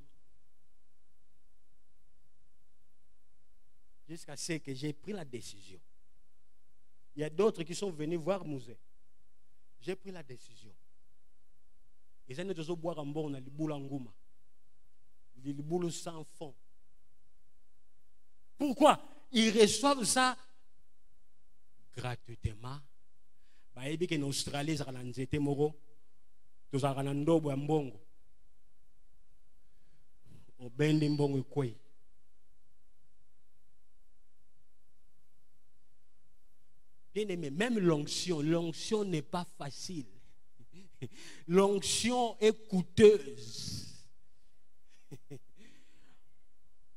Jusqu'à ce que j'ai pris la décision. Il y a d'autres qui sont venus voir Mosée. J'ai pris la décision. Ils ont tous boire en bon, les boules en gouma. Les boules sans fond. Pourquoi? Ils reçoivent ça gratuitement. Bah, et bien en Australie, ça a été moro. Tout ça a été ndobo mbongo. Au bendi mbongo quoi? Bien aimé, même l'onction n'est pas facile. L'onction est coûteuse.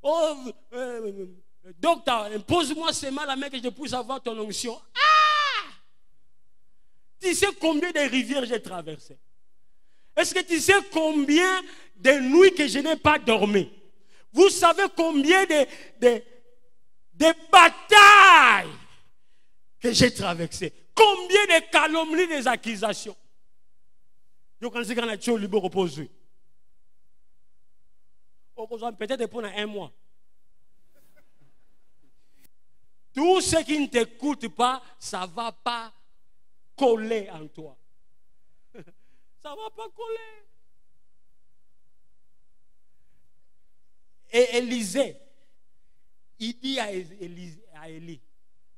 Oh, docteur, impose-moi seulement la main que je puisse avoir ton onction. Ah! Tu sais combien de rivières j'ai traversées? Est-ce que tu sais combien de nuits que je n'ai pas dormi? Vous savez combien de batailles que j'ai traversées? Combien de calomnies, des accusations? Je pense qu'on a tué le libre reposé. Peut-être pendant 1 mois. Tout ce qui ne t'écoute pas, ça ne va pas coller en toi. Ça ne va pas coller. Et Élisée, il dit à Élie,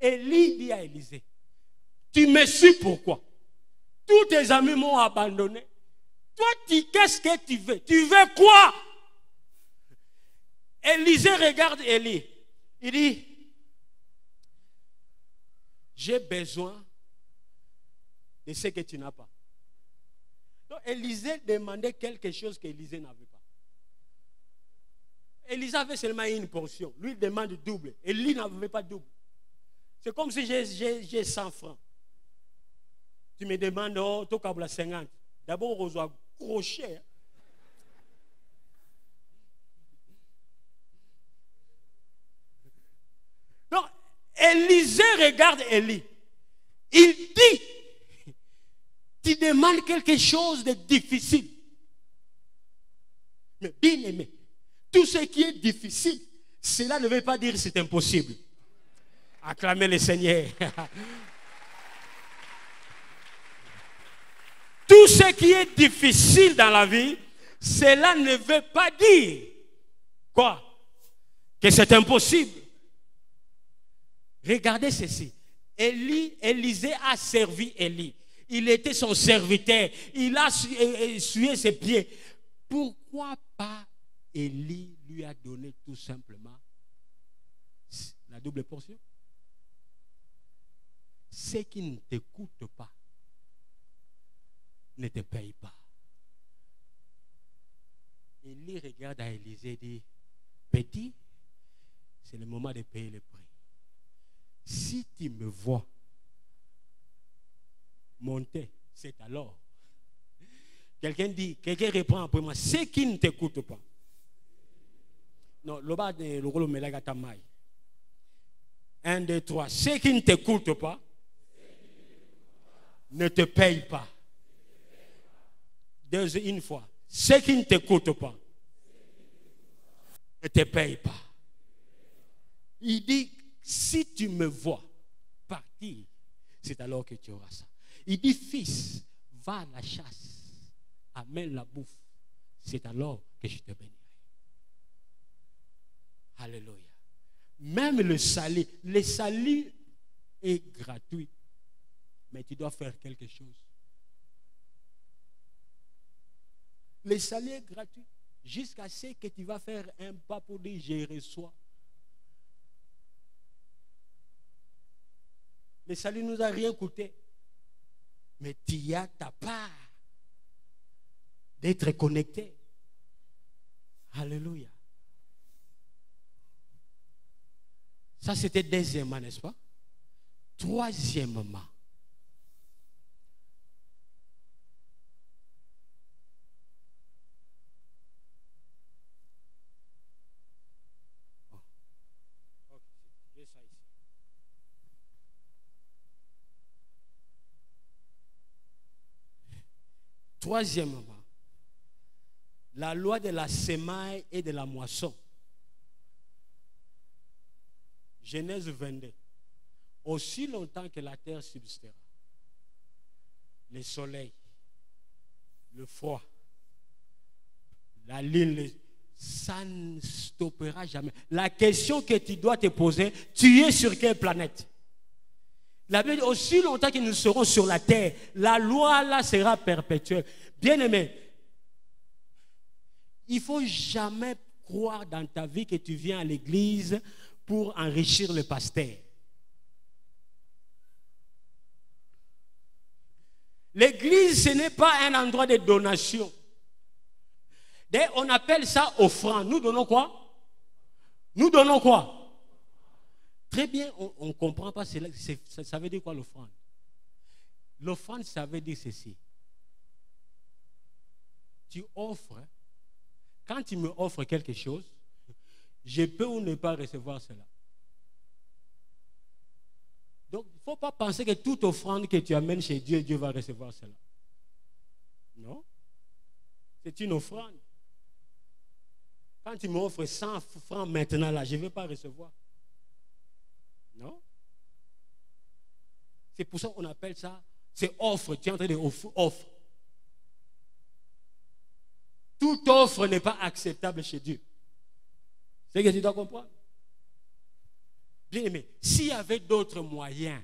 Élie dit à Élisée, tu me suis pourquoi? Tous tes amis m'ont abandonné. Toi, qu'est-ce que tu veux? Tu veux quoi? Élisée regarde Élie. Il dit, j'ai besoin de ce que tu n'as pas. Donc Élisée demandait quelque chose qu'Élisée n'avait pas. Élisée avait seulement une portion. Lui, il demande double. Élie n'avait pas double. C'est comme si j'ai 100 francs. Tu me demandes, oh, tu as 50. D'abord, on reçoit gros cher. Donc, Élisée regarde Élie. Il dit, tu demandes quelque chose de difficile. Mais bien aimé, tout ce qui est difficile, cela ne veut pas dire que c'est impossible. Acclamez le Seigneur. Tout ce qui est difficile dans la vie, cela ne veut pas dire quoi? Que c'est impossible. Regardez ceci. Élisée a servi Élie. Il était son serviteur. Il a essuyé ses pieds. Pourquoi pas Élie lui a donné tout simplement la double portion? Ce qui ne t'écoute pas ne te paye pas. Élie regarde à Élisée et dit, petit, c'est le moment de payer le prix. Si tu me vois monter, c'est alors. Quelqu'un répond après moi, ce qui ne t'écoute pas. Non, le bas de l'eau me l'a gâté. 1, 2, 3. Ce qui ne t'écoute pas ne te paye pas. Une fois. Ce qui ne t'écoute pas ne te paye pas. Il dit, si tu me vois partir, c'est alors que tu auras ça. Il dit, fils, va à la chasse, amène la bouffe, c'est alors que je te bénirai. Alléluia. Même le salut est gratuit, mais tu dois faire quelque chose. Le salut est gratuit jusqu'à ce que tu vas faire un pas pour dire je reçois. Le salut ne nous a rien coûté. Mais tu as ta part d'être connecté. Alléluia. Ça, c'était deuxièmement, n'est-ce pas? Troisièmement, la loi de la semaille et de la moisson. Genèse 22. Aussi longtemps que la terre subsistera, le soleil, le froid, la lune, ça ne stoppera jamais. La question que tu dois te poser, tu es sur quelle planète? La Bible dit, aussi longtemps que nous serons sur la terre, la loi là sera perpétuelle. Bien aimé, il ne faut jamais croire dans ta vie que tu viens à l'église pour enrichir le pasteur. L'église, ce n'est pas un endroit de donation. D'ailleurs, on appelle ça offrande. Nous donnons quoi? Nous donnons quoi? Très bien, on ne comprend pas. Ça veut dire quoi l'offrande? L'offrande, ça veut dire ceci. Tu offres. Quand tu me offres quelque chose, je peux ou ne pas recevoir cela. Donc, il ne faut pas penser que toute offrande que tu amènes chez Dieu, Dieu va recevoir cela. Non. C'est une offrande. Quand tu m'offres 100 francs maintenant, là, je ne vais pas recevoir. Non. C'est pour ça qu'on appelle ça, c'est offre. Tu es en train de offre. Toute offre n'est pas acceptable chez Dieu. C'est ce que tu dois comprendre. Bien aimé, s'il y avait d'autres moyens,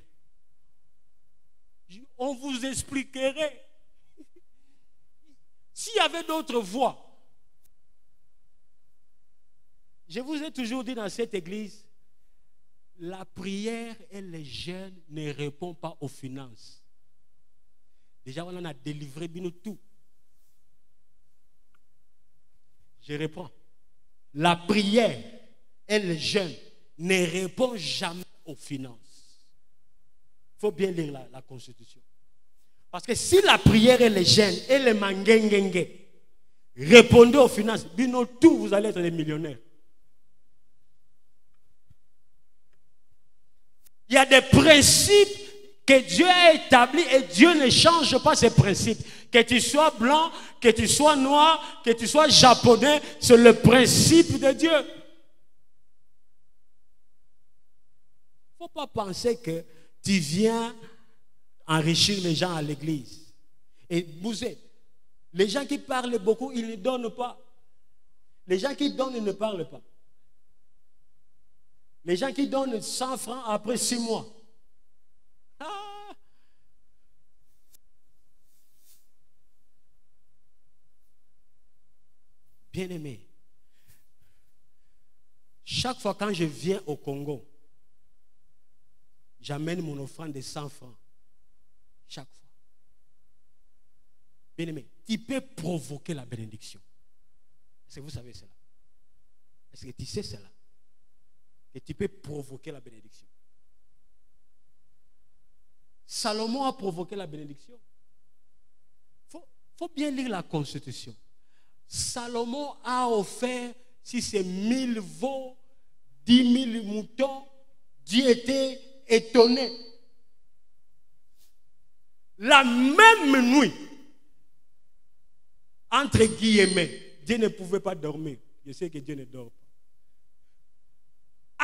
on vous expliquerait. S'il y avait d'autres voies, je vous ai toujours dit dans cette église, la prière et les jeûnes ne répondent pas aux finances. Déjà, on en a délivré bien tout. Je réponds. La prière et le jeûne ne répondent jamais aux finances. faut bien lire la Constitution. Parce que si la prière et les jeûnes et les mangengengue répondez aux finances, bino tout, vous allez être des millionnaires. Il y a des principes que Dieu a établis et Dieu ne change pas ces principes. Que tu sois blanc, que tu sois noir, que tu sois japonais, c'est le principe de Dieu. Il ne faut pas penser que tu viens enrichir les gens à l'église. Et bouser. Les gens qui parlent beaucoup, ils ne donnent pas. Les gens qui donnent, ils ne parlent pas. Les gens qui donnent 100 francs après 6 mois. Ah. Bien-aimé, chaque fois quand je viens au Congo, j'amène mon offrande de 100 francs. Chaque fois. Bien-aimé, tu peux provoquer la bénédiction. Est-ce que vous savez cela? Est-ce que tu sais cela? Que tu peux provoquer la bénédiction. Salomon a provoqué la bénédiction. Faut bien lire la Constitution. Salomon a offert, si c'est 1000 veaux, 10 000 moutons, Dieu était étonné. La même nuit, entre guillemets, Dieu ne pouvait pas dormir. Je sais que Dieu ne dort pas.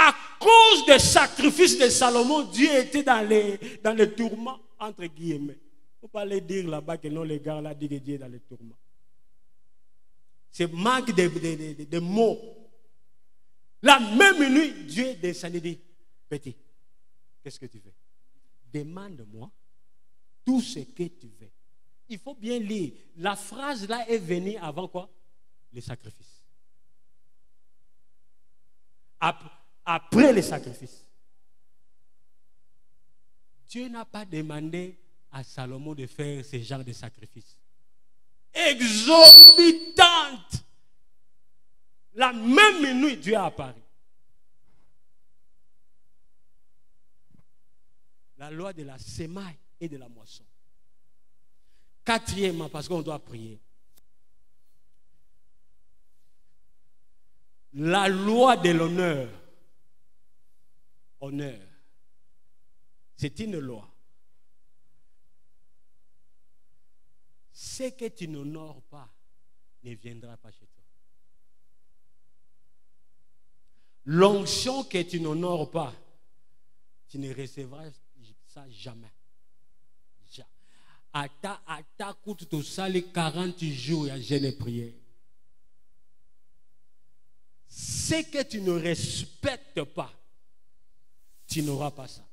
À cause des sacrifices de Salomon, Dieu était dans les tourments, entre guillemets. Il ne faut pas aller dire là-bas que non, les gars là disent que Dieu est dans les tourments. C'est manque de mots. La même nuit, Dieu est descendu et dit, petit, qu'est-ce que tu fais? Demande-moi tout ce que tu veux. Il faut bien lire. La phrase là est venue avant quoi? Les sacrifices. Après les sacrifices. Dieu n'a pas demandé à Salomon de faire ce genre de sacrifices exorbitantes. La même nuit, Dieu a apparu. La loi de la semaille et de la moisson. Quatrièmement, parce qu'on doit prier. La loi de l'honneur. Honneur. C'est une loi. Ce que tu n'honores pas ne viendra pas chez toi. L'onction que tu n'honores pas, tu ne recevras ça jamais. Ata coûte tout ça les 40 jours à jeûne et prière. Ce que tu ne respectes pas, tu n'auras pas ça.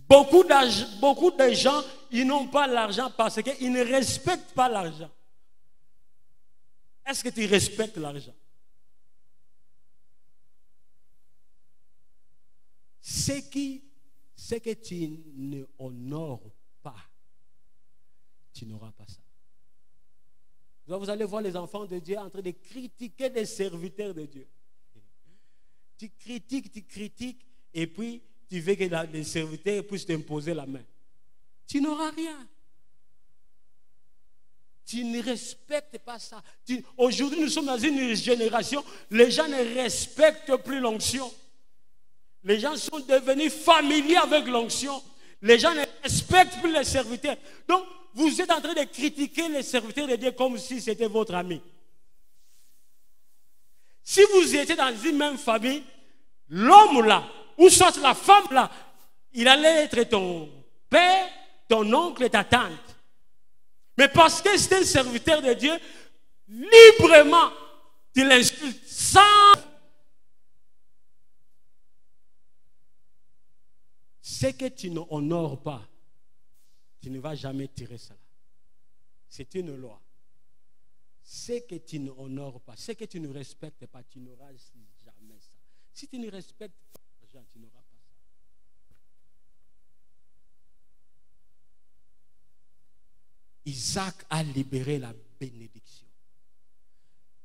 Beaucoup de gens, ils n'ont pas l'argent parce qu'ils ne respectent pas l'argent. Est-ce que tu respectes l'argent? Ce que tu ne honores pas, tu n'auras pas ça. Vous allez voir les enfants de Dieu en train de critiquer des serviteurs de Dieu. Tu critiques, et puis tu veux que les serviteurs puissent t'imposer la main. Tu n'auras rien. Tu ne respectes pas ça. Aujourd'hui, nous sommes dans une génération, les gens ne respectent plus l'onction. Les gens sont devenus familiers avec l'onction. Les gens ne respectent plus les serviteurs. Donc, vous êtes en train de critiquer les serviteurs de Dieu comme si c'était votre ami. Si vous étiez dans une même famille, l'homme là, ou soit la femme là, il allait être ton père, ton oncle et ta tante. Mais parce que c'est un serviteur de Dieu, librement, tu l'insultes sans... Ce que tu n'honores pas, tu ne vas jamais tirer cela. C'est une loi. Ce que tu n'honores pas, ce que tu ne respectes pas, tu n'auras jamais ça. Si tu ne respectes pas l'argent, tu n'auras pas ça. Isaac a libéré la bénédiction.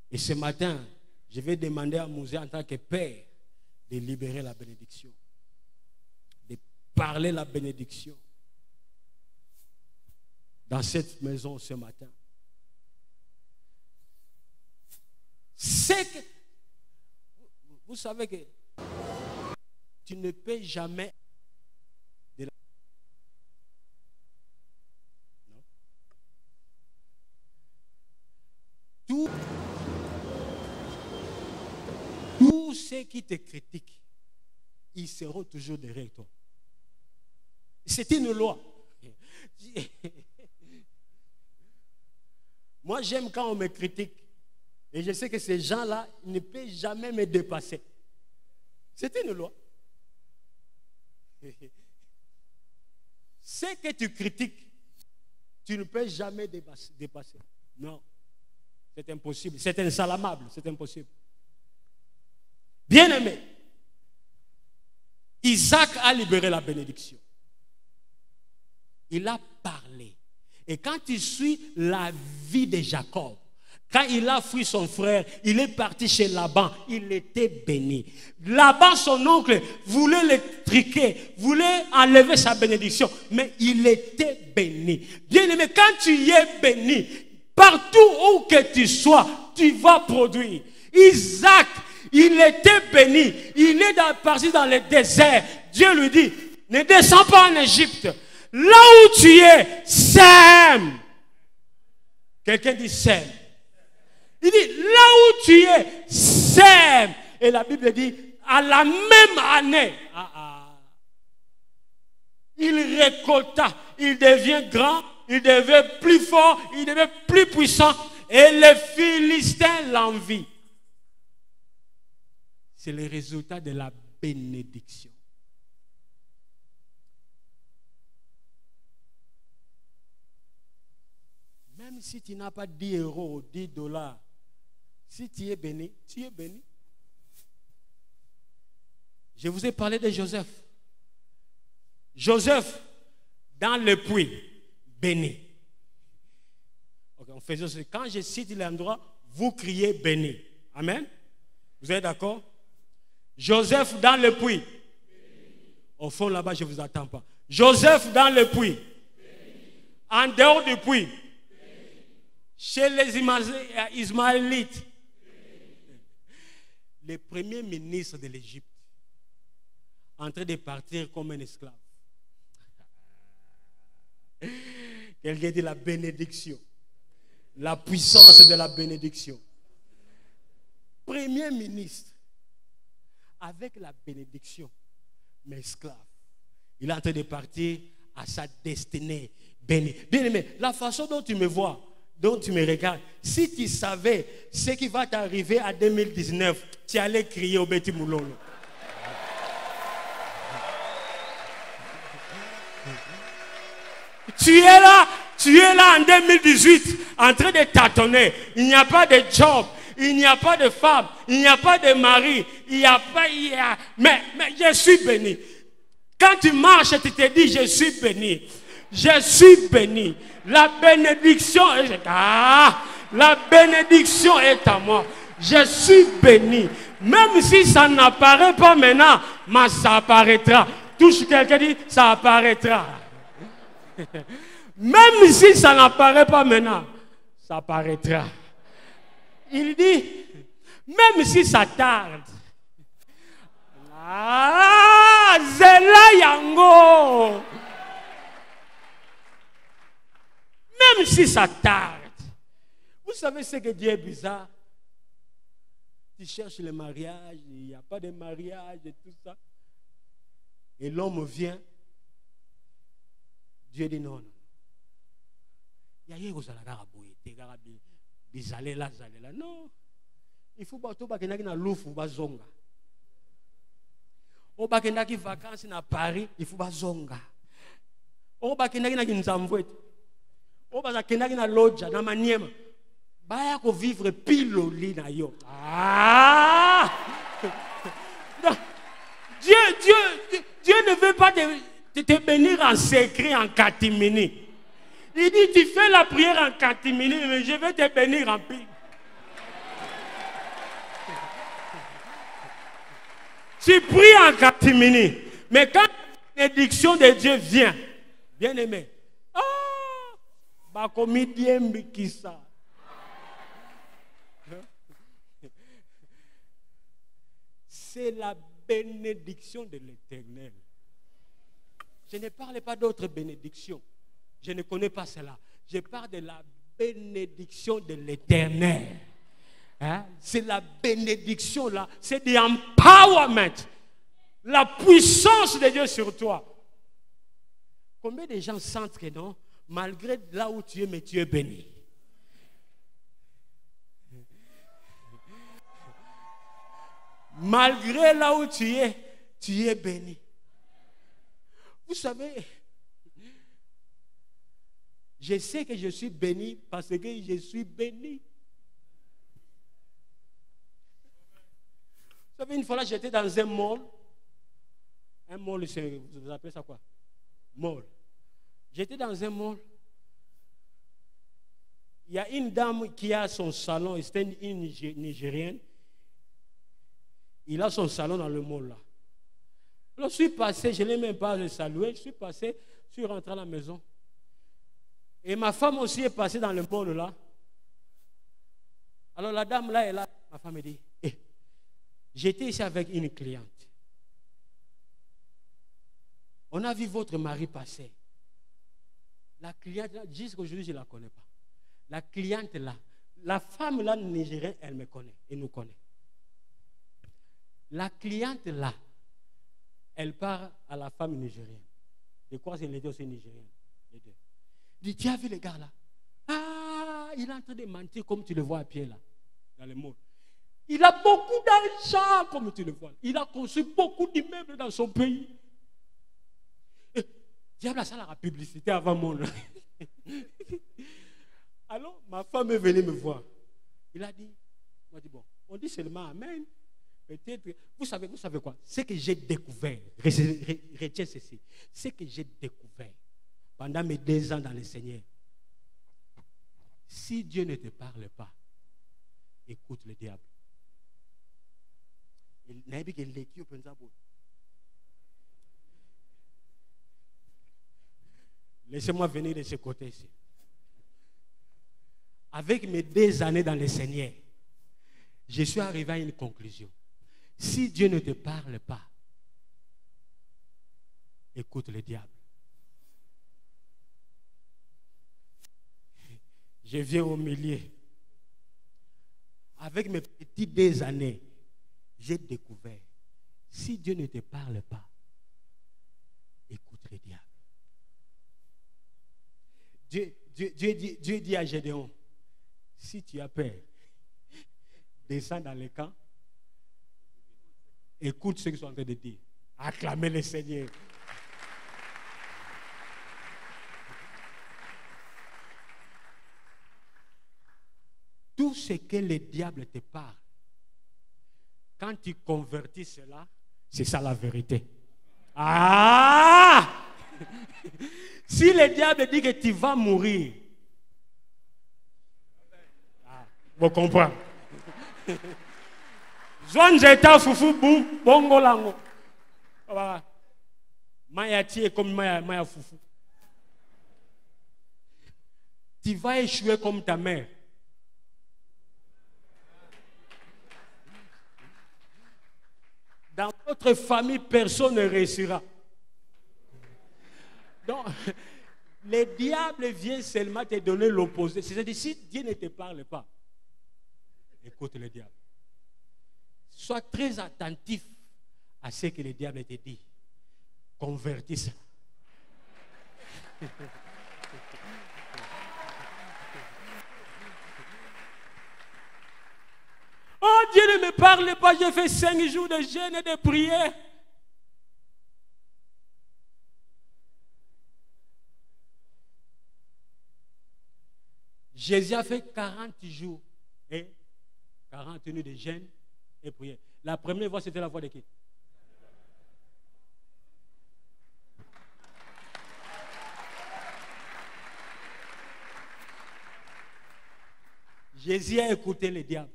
Et ce matin, je vais demander à Mouzé en tant que père de libérer la bénédiction. parler la bénédiction dans cette maison ce matin. C'est que, vous savez que tu ne peux jamais de la... Non. Tous ceux qui te critiquent, ils seront toujours derrière toi. C'est une loi. Moi, j'aime quand on me critique. Et je sais que ces gens-là ne peuvent jamais me dépasser. C'est une loi. Ce que tu critiques, tu ne peux jamais dépasser. Non. C'est impossible. C'est insalamable. C'est impossible. Bien-aimé, Isaac a libéré la bénédiction. Il a parlé. Et quand tu suis la vie de Jacob, quand il a fui son frère, il est parti chez Laban, il était béni. Laban, son oncle, voulait le triquer, voulait enlever sa bénédiction, mais il était béni. Bien-aimé, quand tu y es béni, partout où que tu sois, tu vas produire. Isaac, il était béni, il est parti dans le désert. Dieu lui dit, ne descends pas en Égypte. Là où tu es, sème. Quelqu'un dit sème. Il dit, là où tu es, sème. Et la Bible dit, à la même année, il récolta, il devient grand, il devient plus fort, il devient plus puissant. Et les Philistins l'envient. C'est le résultat de la bénédiction. Même si tu n'as pas 10 euros, 10 dollars, si tu es béni, tu es béni. Je vous ai parlé de Joseph. Joseph, dans le puits, béni. Okay, on faisait ça. Quand je cite l'endroit, vous criez béni. Amen. Vous êtes d'accord? Joseph dans le puits. Au fond là-bas, je ne vous attends pas. Joseph dans le puits. En dehors du puits. Chez les Ismaélites. Le premier ministre de l'Égypte, en train de partir comme un esclave. Quelqu'un dit la bénédiction. La puissance de la bénédiction. Premier ministre, avec la bénédiction, mais esclave. Il est en train de partir à sa destinée bénie. Bien aimé, la façon dont tu me vois, dont tu me regardes, si tu savais ce qui va t'arriver à 2019, tu allais crier au Betty Moulolo. Tu es là en 2018, en train de tâtonner. Il n'y a pas de job, il n'y a pas de femme, il n'y a pas de mari, mais je suis béni. Quand tu marches, tu te dis, je suis béni. Je suis béni. La bénédiction est à moi. Je suis béni. Même si ça n'apparaît pas maintenant, mais ça apparaîtra. Touche quelqu'un dit, ça apparaîtra. Même si ça n'apparaît pas maintenant, ça apparaîtra. Il dit, même si ça tarde. Zela yango. Même si ça tarde. Vous savez ce que Dieu est bizarre? Tu cherches le mariage, il n'y a pas de mariage et tout ça. Et l'homme vient. Dieu dit non. Il y a non. Il faut que tu aies na loufu bazonga. O bakendaki vacances na Paris, il faut bazonga. O bakendaki na Nzamvwete. O bakendaki na Lodja na Maniema. Baya ko vivre piloli na yo. Dieu ne veut pas te bénir en secret, en catimini. Il dit, tu fais la prière en catimini, mais je vais te bénir en pile. Tu pries en catimini, mais quand bénédiction de Dieu vient. Bien-aimé. Ah, bah comme il qui ça. C'est la bénédiction de l'Éternel. Je ne parle pas d'autres bénédictions. Je ne connais pas cela. Je parle de la bénédiction de l'Éternel. Hein? C'est la bénédiction là. C'est the empowerment. La puissance de Dieu sur toi. Combien de gens sentent que non, malgré là où tu es, mais tu es béni. Malgré là où tu es béni. Vous savez, je sais que je suis béni parce que je suis béni. Vous savez, une fois là, j'étais dans un mall. Un mall, vous appelez ça quoi? Mall. J'étais dans un mall. Il y a une dame qui a son salon, c'était une Nigérienne. Il a son salon dans le mall là. Alors, je suis passé, je ne l'ai même pas salué, je suis passé, je suis rentré à la maison. Et ma femme aussi est passée dans le mall là. Alors la dame là est là, ma femme me dit, j'étais ici avec une cliente. On a vu votre mari passer. La cliente là, jusqu'aujourd'hui je ne la connais pas. La cliente là, la femme là nigérienne, elle me connaît et nous connaît. La cliente là, elle part à la femme nigérienne. Je crois qu'elle était aussi nigérienne. Les deux. Il dit, tu as vu le gars là? Ah, il est en train de mentir comme tu le vois à pied là, dans le monde. Il a beaucoup d'argent comme tu le vois. Il a construit beaucoup d'immeubles dans son pays. Et, diable, ça la publicité avant mon. Alors, ma femme est venue me voir. Il a dit, moi dit bon, on dit seulement amen. Peut-être, vous savez quoi? Ce que j'ai découvert, retiens ceci, ce que j'ai découvert pendant mes 2 ans dans le Seigneur, si Dieu ne te parle pas, écoute le diable. Laissez-moi venir de ce côté ici. Avec mes 2 années dans le Seigneur, je suis arrivé à une conclusion. Si Dieu ne te parle pas, écoute le diable. Je viens au milieu. Avec mes petites 2 années, j'ai découvert. Si Dieu ne te parle pas, écoute le diable. Dieu dit à Gédéon, si tu as peur, descends dans le camp. Écoute ce qu'ils sont en train de dire. Acclamez le Seigneur. Tout ce que le diable te parle, quand tu convertis cela, c'est ça la vérité. Ah! Si le diable dit que tu vas mourir, vous comprenez? Zwan jeta fufu bu bongo lango. Maya tie comme maya fufu. Tu vas échouer comme ta mère. Dans votre famille, personne ne réussira. Donc, le diable vient seulement te donner l'opposé. C'est-à-dire, si Dieu ne te parle pas, écoute le diable. Sois très attentif à ce que le diable te dit. Convertis ça. Oh, Dieu ne me parle pas, j'ai fait 5 jours de jeûne et de prière. Jésus a fait 40 jours et 40 nuits de jeûne et prière. La première voix, c'était la voix de qui? Jésus a écouté le diable.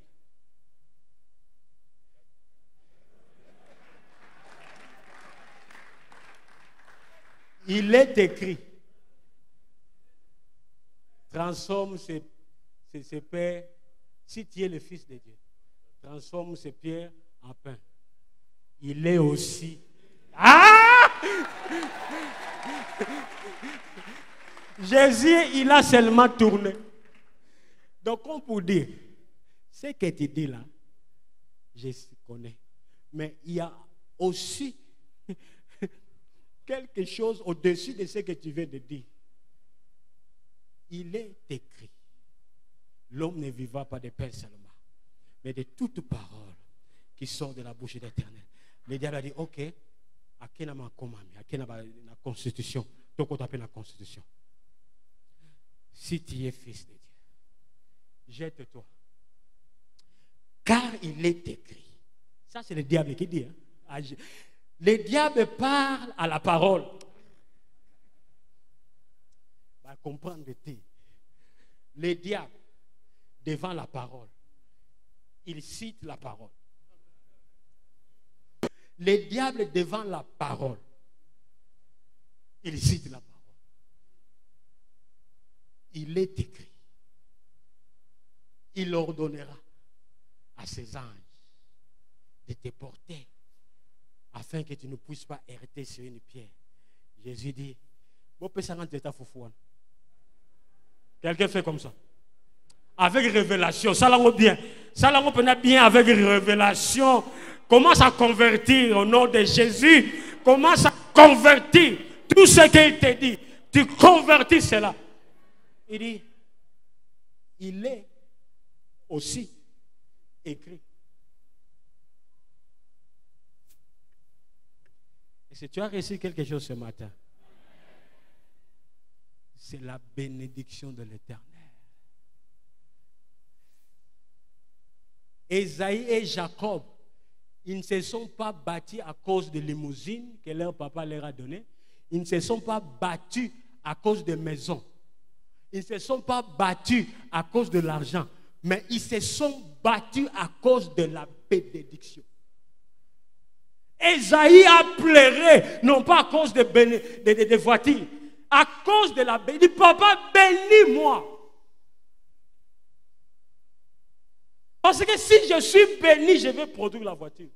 Il est écrit. Transforme ses pères. Si tu es le Fils de Dieu, transforme ces pierres en pain. Il est aussi. Ah! Jésus, il a seulement tourné. Donc, on peut dire, ce que tu dis là, je connais. Mais il y a aussi quelque chose au-dessus de ce que tu viens de dire. Il est écrit. L'homme ne vivra pas de pain seulement, mais de toute parole qui sort de la bouche de l'Éternel. Le diable a dit, ok, à qui n'a pas commandé, à qui n'a pas la constitution, donc on t'appelle la constitution. Si tu es fils de Dieu, jette-toi. Car il est écrit. Ça, c'est le diable qui dit. Hein? Le diable parle à la parole. Va comprendre de dire. Le diable, devant la parole, il cite la parole. Le diable, devant la parole, il cite la parole. Il est écrit. Il ordonnera à ses anges de te porter afin que tu ne puisses pas hériter sur une pierre. Jésus dit, quelqu'un fait comme ça. Avec révélation, ça l'a bien. Ça l'a bien avec révélation. Commence à convertir au nom de Jésus. Commence à convertir tout ce qu'il te dit. Tu convertis cela. Il dit, il est aussi écrit. Et si tu as reçu quelque chose ce matin, c'est la bénédiction de l'Éternel. Ésaïe et Jacob, ils ne se sont pas battus à cause de limousines que leur papa leur a données. Ils ne se sont pas battus à cause de maisons. Ils ne se sont pas battus à cause de l'argent. Mais ils se sont battus à cause de la bénédiction. Ésaïe a pleuré, non pas à cause de voitures, à cause de la bénédiction. Papa, bénis-moi. Parce que si je suis béni, je vais produire la voiture.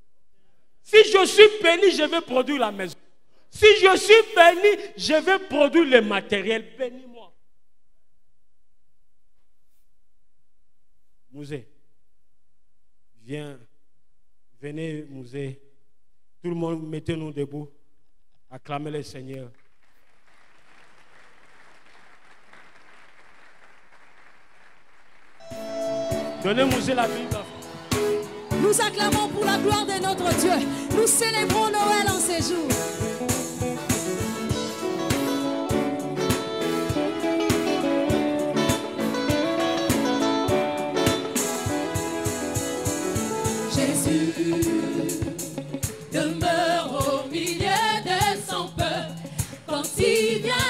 Si je suis béni, je vais produire la maison. Si je suis béni, je vais produire le matériel. Bénis-moi. Mouzé, viens, venez, Mouzé. Tout le monde, mettez-nous debout. Acclamez le Seigneur. Donnez Mouzé la Bible. Nous acclamons pour la gloire de notre Dieu. Nous célébrons Noël en ces jours. Demeure au milieu de son peuple quand il vient.